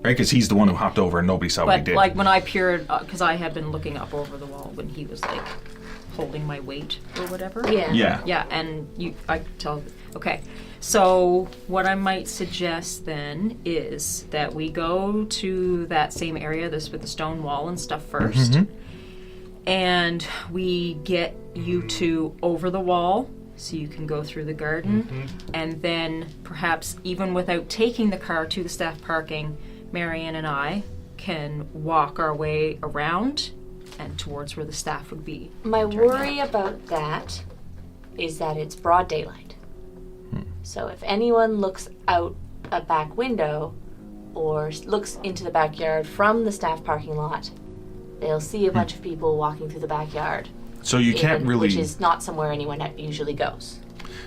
Because he's the one who hopped over and nobody saw what he But did. like when I peered, because I had been looking up over the wall when he was like holding my weight or whatever. Yeah. yeah. Yeah, and I could tell. Okay, so what I might suggest then is that we go to that same area, this with the stone wall and stuff first, and we get you two over the wall so you can go through the garden, and then perhaps even without taking the car to the staff parking, Marianne and I can walk our way around and towards where the staff would be. My worry about that is that it's broad daylight. So if anyone looks out a back window or looks into the backyard from the staff parking lot, they'll see a bunch of people walking through the backyard. So you can't really... Which is not somewhere anyone usually goes.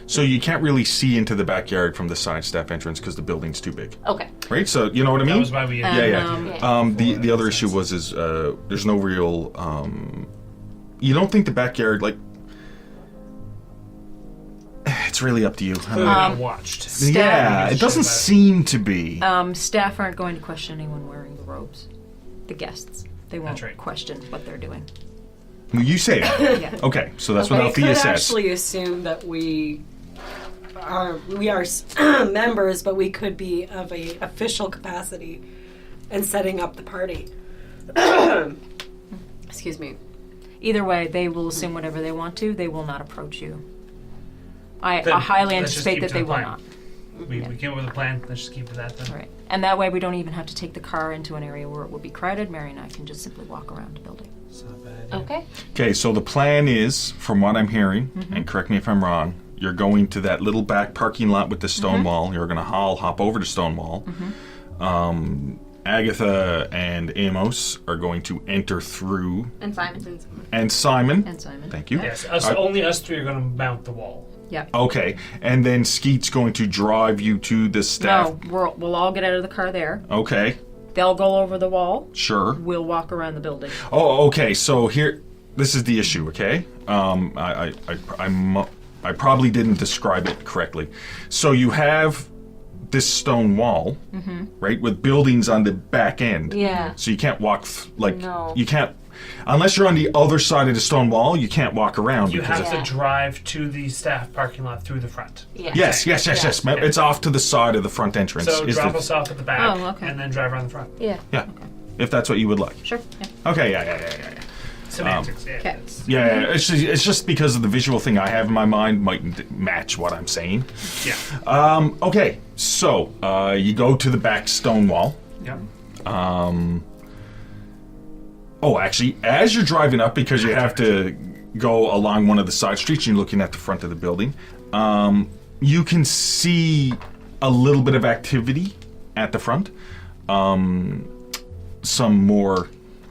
So you can't really see into the backyard from the side staff entrance because the building's too big. Okay. Right? So you know what I mean? That was why we... The other issue was there's no real... you don't think the backyard, like... It's really up to you. I don't know. watched. Yeah, it doesn't seem to be. Staff aren't going to question anyone wearing the robes. The guests. They won't right. question what they're doing. You say that. Yeah. Okay, so that's I what Althea could says. actually assume that we are members, but we could be of a official capacity and setting up the party. Excuse me. Either way, they will assume whatever they want to. They will not approach you. I Then highly let's just anticipate keep that to they the will plan. not. We came up with a plan. Let's just keep to that then. Right. And that way we don't even have to take the car into an area where it would be crowded. Mary and I can just simply walk around the building. It's not bad. Yeah. Okay. Okay, so the plan is, from what I'm hearing, and correct me if I'm wrong, you're going to that little back parking lot with the stone wall. You're going to hop over the stone wall. Agatha and Amos are going to enter through. And Simon. And Simon. And Simon. Thank you. Yes, only us three are going to mount the wall. Yeah. Okay, and then Skeet's going to drive you to the staff. No, we'll all get out of the car there. Okay, They'll go over the wall. sure. We'll walk around the building. Oh, okay. So here, this is the issue. Okay, I probably didn't describe it correctly. So you have this stone wall, right, with buildings on the back end. Yeah. So you can't walk No. you can't unless you're on the other side of the stone wall. You can't walk around. You because have of- to drive to the staff parking lot through the front. Yeah. Yes. It's off to the side of the front entrance. So is drop the- us off at the back Oh, okay. and then drive around the front. Yeah. Yeah, if that's what you would like. Sure. Yeah. Okay. Yeah. Semantics. Okay. Yeah, it's just because of the visual thing I have in my mind mightn't match what I'm saying. Yeah. Okay, so you go to the back stone wall. Yeah. Oh, actually, as you're driving up, because you have to go along one of the side streets, and you're looking at the front of the building, you can see a little bit of activity at the front. Some more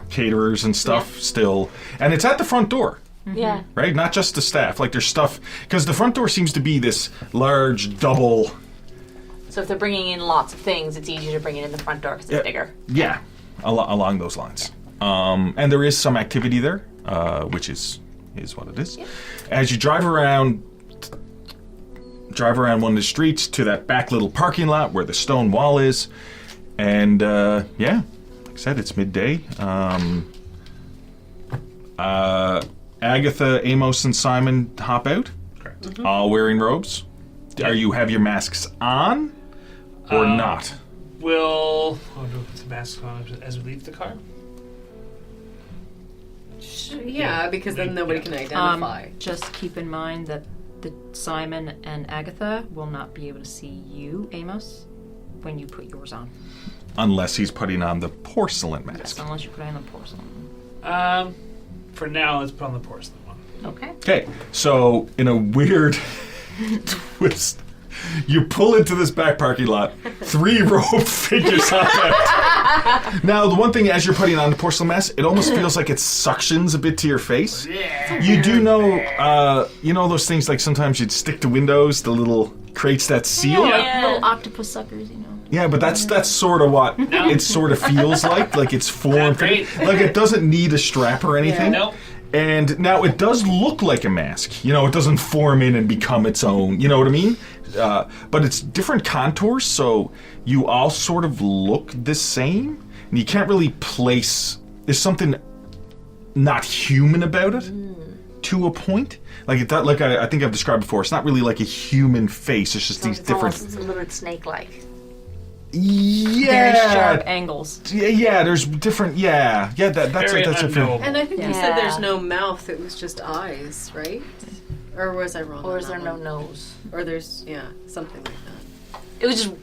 caterers and stuff still, and it's at the front door. Yeah. Right? Not just the staff. Like, there's stuff... Because the front door seems to be this large, double... So if they're bringing in lots of things, it's easier to bring it in the front door because it's bigger. Yeah, along those lines. And there is some activity there, which is what it is. Yeah. As you drive around one of the streets to that back little parking lot where the stone wall is, and like I said, it's midday. Agatha, Amos, and Simon hop out, Correct. all wearing robes. Are you have your masks on or not? We'll do we put the mask on as we leave the car. Yeah, because then nobody can identify. Just keep in mind that the Simon and Agatha will not be able to see you, Amos, when you put yours on. Unless he's putting on the porcelain mask. Yes, unless you put on the porcelain. For now, let's put on the porcelain one. Okay. Okay, so in a weird twist, you pull into this back parking lot, 3 robe figures hop out. Now, the one thing as you're putting on the porcelain mask, it almost feels like it suctions a bit to your face. Yeah. You do know, you know those things like sometimes you'd stick to windows, the little crates that seal? Yeah. Little octopus suckers, you know. Yeah, but that's sort of what it sort of feels like it's formed. Great. Like it doesn't need a strap or anything. Nope. And now it does look like a mask. You know, it doesn't form in and become its own. You know what I mean? But it's different contours, so you all sort of look the same. And you can't really place... There's something not human about it to a point. Like I think I've described before, it's not really like a human face. It's just these It's different... almost a little bit snake-like. Very sharp Yeah, angles. yeah. There's different. Yeah. That's Very a fair. unknowable. And I think you Yeah. said there's no mouth, it was just eyes, right? Or was I wrong? Or on is there that no one? nose? Or there's, something like that. It was just,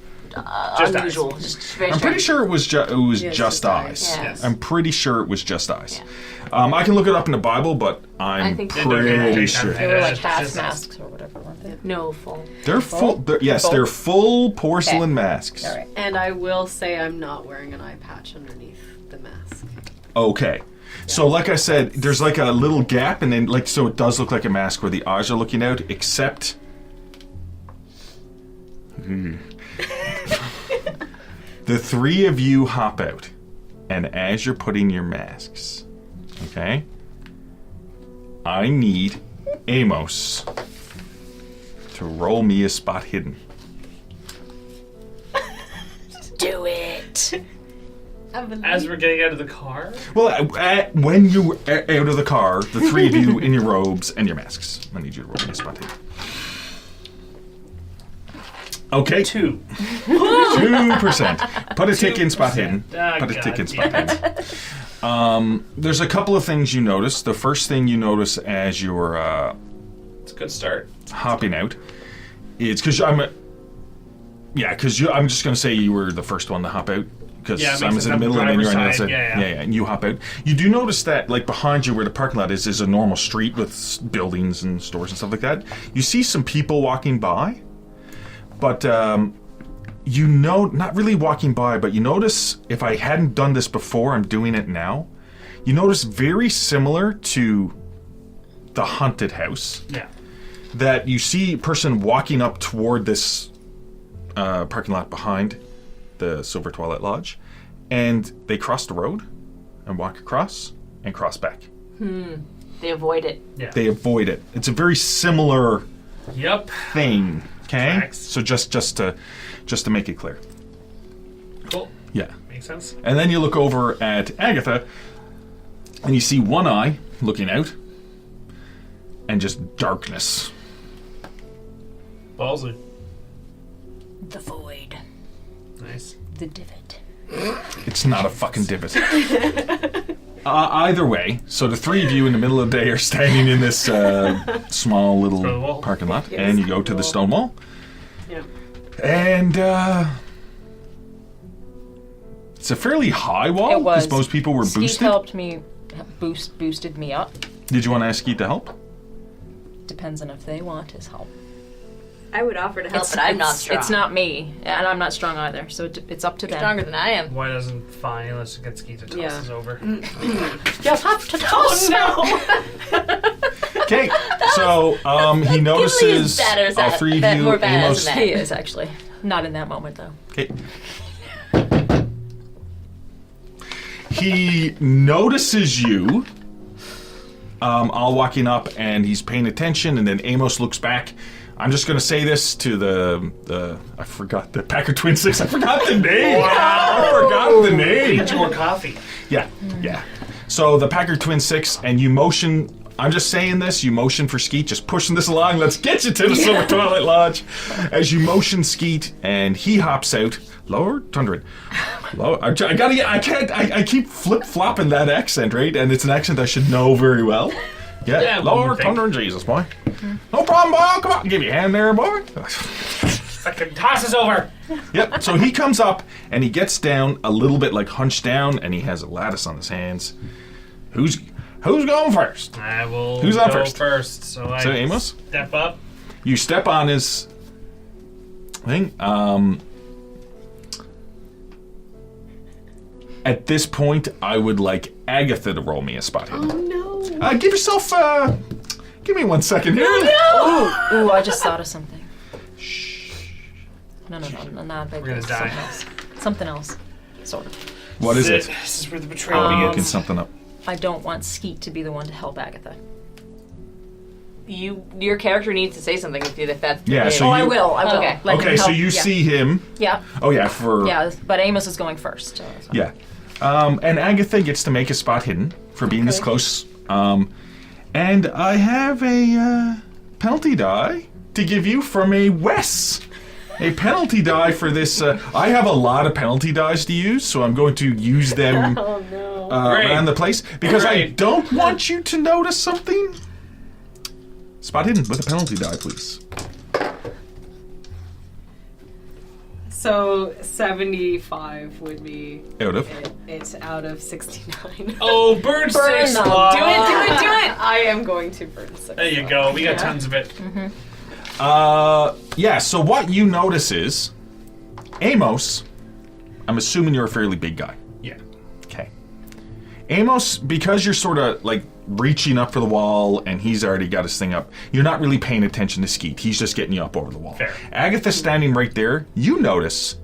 Just unusual. eyes. Just very I'm pretty strange. sure it was Yeah, just eyes. Yeah. Yes. I'm pretty sure it was just eyes. I can look it up in the Bible, but I I'm think so. pretty Okay. sure. They were like Just half eyes. masks or whatever, weren't they? No, full. They're full. They're full porcelain masks. All right. And I will say I'm not wearing an eye patch underneath the mask. Okay. So, like I said, there's like a little gap, and then so it does look like a mask where the eyes are looking out, except. The three of you hop out, and as you're putting your masks, okay, I need Amos to roll me a spot hidden. Do it. As we're getting out of the car? Well, when you out of the car, the three of you in your robes and your masks, I need you to roll me a spot hidden. Okay. 2. 2%. Put a tick in spot hidden. Put a tick in spot hidden. There's a couple of things you notice. The first thing you notice as you're It's a good start. hopping out, it's because I'm just going to say you were the first one to hop out. Because Yeah, it I makes was in sense. the middle I'm and then you're on the driver's other side. side. Yeah. And you hop out. You do notice that, behind you where the parking lot is a normal street with buildings and stores and stuff like that. You see some people walking by, but not really walking by, but you notice, if I hadn't done this before, I'm doing it now. You notice very similar to the haunted house. Yeah. That you see a person walking up toward this parking lot behind the Silver Twilight Lodge, and they cross the road and walk across and cross back. They avoid it. Yeah. They avoid it. It's a very similar Yep. thing. Okay, Tracks. so just to make it clear. Cool. Yeah, Makes sense. and then you look over at Agatha, and you see one eye looking out, and just darkness. Ballsy. The void. Nice. The divot. It's not a fucking divot. Either way, so the three of you in the middle of the day are standing in this small little Stone wall. parking lot, Yes. and you go to the stone wall, Yeah. and it's a fairly high wall It was. because most people were Skeet boosted. helped me, boosted me up. Did you want to ask Skeet to help? Depends on if they want his help. I would offer to help, But I'm not strong. It's not me, and I'm not strong either. So it's up to them. Stronger than I am. Why doesn't fine? Let's get Ski to toss Yeah. us over. You'll have to toss. Okay, so he notices better as all that- three of that you. more badass Amos. than He is actually not in that moment though. Okay. He notices you all walking up, and he's paying attention, and then Amos looks back. I'm just going to say this to the I forgot the Packer Twin 6. I forgot the name. I forgot the name. Need more coffee. Yeah. So the Packer Twin 6, and you motion. I'm just saying this. You motion for Skeet, just pushing this along. Let's get you to the Silver Twilight Lodge. As you motion Skeet, and he hops out. Lower Tundra. I keep flip flopping that accent, right? And it's an accent I should know very well. Yeah, Lower one would think. Tundra and Jesus, boy. No problem, boy. Come on, give you a hand there, boy. Fucking toss us over. Yep. So he comes up and he gets down a little bit, like hunched down, and he has a lattice on his hands. Who's going first? I will Who's on go first? So I So Amos? step up. You step on his thing. At this point, I would like Agatha to roll me a spot hidden. Oh no. Give yourself. Give me 1 second here. Ooh, I just thought of something. No, not We're gonna die. Something else. Sort of. What is it? This is where the betrayal Looking begins. something up. I don't want Skeet to be the one to help Agatha. Your character needs to say something if that's Yeah, so I you- will. Okay. Let him Okay, so help. you Yeah. see him. Yeah. Oh yeah, for Yeah, but Amos is going first. So that's fine. yeah. And Agatha gets to make a spot hidden for being this close. And I have a penalty die to give you from a Wes. A penalty die for this. I have a lot of penalty dies to use, so I'm going to use them Oh no. Great. around the place because I Great. don't want you to notice something. Spot hidden with a penalty die, please. So 75 would be Out of. it's out of 69. Oh, burn 6 them. log. Do it. I am going to burn 6. There you go. We got tons of it. Yeah, so what you notice is, Amos, I'm assuming you're a fairly big guy. Yeah. Okay. Amos, because you're sort of like reaching up for the wall and he's already got his thing up, you're not really paying attention to Skeet. He's just getting you up over the wall. Fair. Agatha standing right there, you notice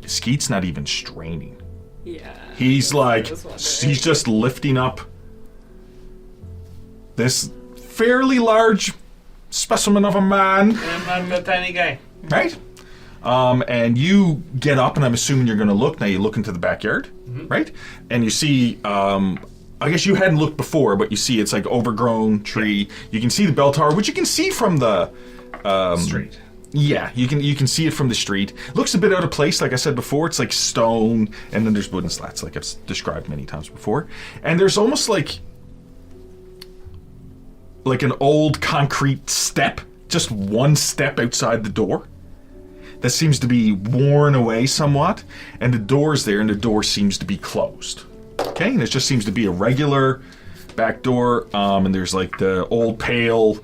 Skeet's not even straining. Yeah. He's like, was wondering. he's just lifting up this fairly large specimen of a man, I'm a tiny guy. right? And you get up, and I'm assuming you're going to look. Now you look into the backyard, right? And you see, I guess you hadn't looked before, but you see it's like overgrown tree. You can see the bell tower, which you can see from the Straight. Yeah, you can see it from the street. Looks a bit out of place, like I said before. It's like stone, and then there's wooden slats, like I've described many times before. And there's almost like an old concrete step, just one step outside the door, that seems to be worn away somewhat. And the door's there, and the door seems to be closed. Okay, and it just seems to be a regular back door. And there's like the old pail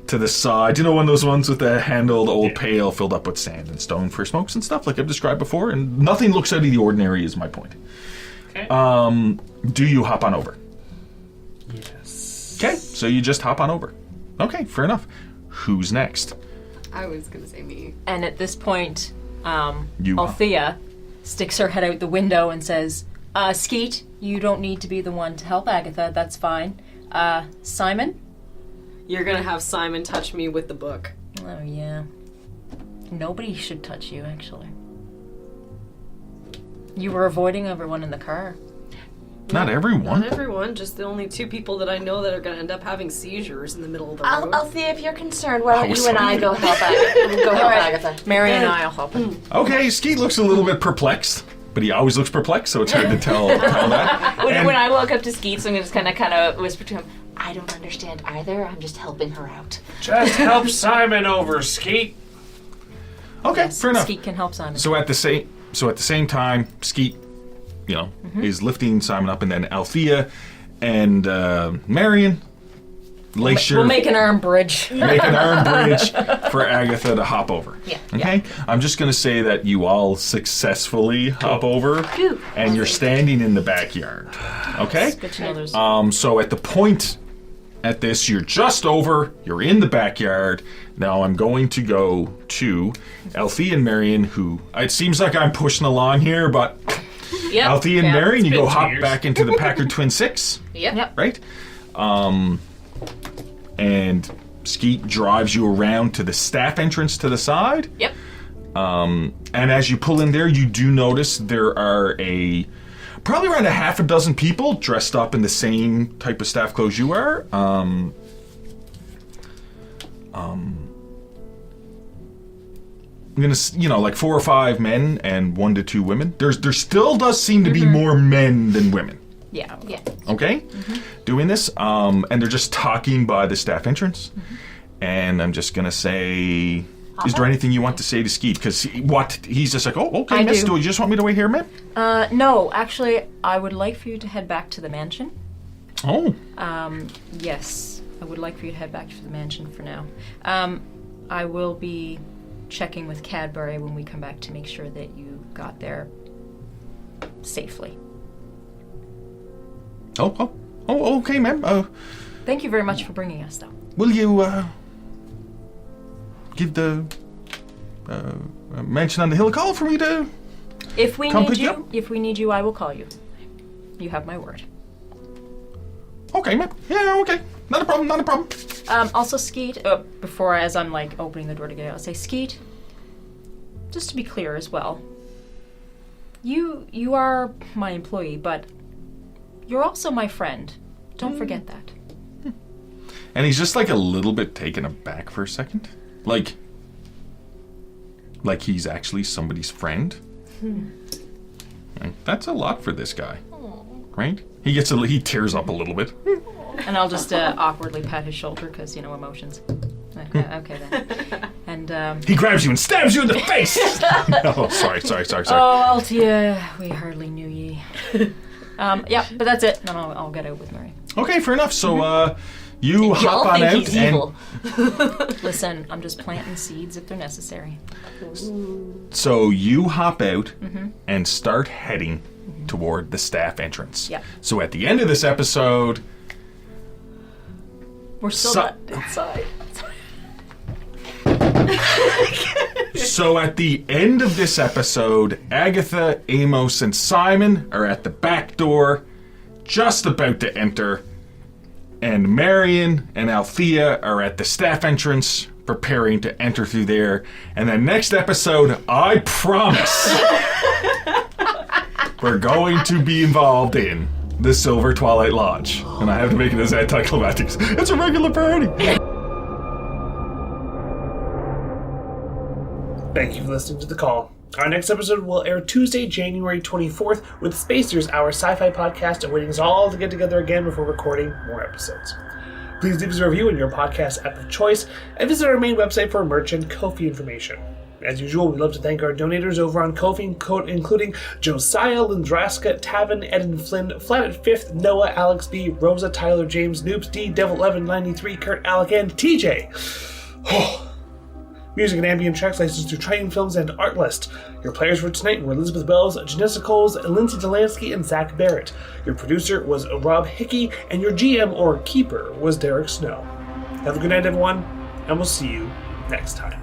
to the side, you know, one of those ones with the handled old pail filled up with sand and stone for smokes and stuff, like I've described before, and nothing looks out of the ordinary is my point. Okay. Do you hop on over? Yes. Okay, so you just hop on over. Okay, fair enough. Who's next? I was gonna say me. And at this point, You. Althea sticks her head out the window and says, Skeet, you don't need to be the one to help Agatha. That's fine. Simon? You're gonna have Simon touch me with the book. Oh, yeah. Nobody should touch you, actually. You were avoiding everyone in the car. Not everyone. Not everyone, just the only two people that I know that are gonna end up having seizures in the middle of the road. Althea, if you're concerned, why don't was you and I go help Agatha? Go help Agatha. Mary and I will help him. Okay, Skeet looks a little bit perplexed, but he always looks perplexed, so it's hard to tell that. When And- I walk up to Skeet, so I'm just kind of whisper to him, I don't understand either. I'm just helping her out. Just help Simon over, Skeet. Okay, fair enough. Skeet can help Simon. So at the same time, Skeet, you know, is lifting Simon up, and then Althea and Marion lace We'll make an arm bridge. make an arm bridge for Agatha to hop over. Yeah. Okay? I'm just going to say that you all successfully hop over, Phew. and you're standing in the backyard. Okay? Good to know there's... So at the point at this, you're just over, you're in the backyard. Now I'm going to go to Althea and Marion, who, it seems like I'm pushing along here, but Yep. Althea and Yeah, Marion, you been go 2 hop years. back into the Packard Twin 6. Yep. Right? And Skeet drives you around to the staff entrance to the side. Yep. And as you pull in there, you do notice there are probably around a half a dozen people dressed up in the same type of staff clothes you are. I'm gonna, like 4 or 5 men and 1 to 2 women. There still does seem to be more men than women. Yeah. Yeah. Okay, doing this, and they're just talking by the staff entrance. And I'm just gonna say, is there anything you want to say to Skeet? Because he's just like, oh, okay, I miss, do. do you just want me to wait here, man? No, actually, I would like for you to head back to the mansion. Oh, Yes, I would like for you to head back to the mansion for now. I will be checking with Cadbury when we come back to make sure that you got there safely. oh, okay, ma'am. Thank you very much for bringing us, though. Will you give the mansion on the hill a call for me to? If we Come need pick you you, up? if we need you, I will call you. You have my word. Okay, ma'am. Yeah, okay. Not a problem. Also, Skeet, before as I'm like opening the door to get out, I'll say, Skeet, just to be clear as well, you are my employee, but you're also my friend. Don't forget that. And he's just like a little bit taken aback for a second. Like he's actually somebody's friend. Right? That's a lot for this guy. Right? He tears up a little bit. And I'll just awkwardly pat his shoulder because, emotions. Okay then. And, He grabs you and stabs you in the face! Oh, sorry. oh, Althea, we hardly knew ye. Yeah, but that's it. Then I'll get out with Mary. Okay, fair enough. So, You hop on out he's evil. Listen, I'm just planting seeds if they're necessary. So you hop out and start heading toward the staff entrance. Yeah. So at the end of this episode, We're still So- not inside. So at the end of this episode, Agatha, Amos, and Simon are at the back door, just about to enter, and Marion and Althea are at the staff entrance, preparing to enter through there. And then next episode, I promise, we're going to be involved in the Silver Twilight Lodge. And I have to make it as anticlimactic. It's a regular party. Thank you for listening to The Call. Our next episode will air Tuesday, January 24th, with Spacers, our sci-fi podcast, awaiting us all to get together again before recording more episodes. Please leave us a review in your podcast app of choice, and visit our main website for merch and Ko-fi information. As usual, we'd love to thank our donators over on Ko-fi, including Josiah, Lindraska, Tavin, Eden Flynn, Flat at Fifth, Noah, Alex B, Rosa, Tyler, James, Noobs D, Devil 1193, Kurt, Alec, and TJ. Music and ambient tracks licensed through Triton Films and Artlist. Your players for tonight were Elizabeth Wells, Janessa Coles, Lindsay Delansky, and Zach Barrett. Your producer was Rob Hickey, and your GM or keeper was Derek Snow. Have a good night, everyone, and we'll see you next time.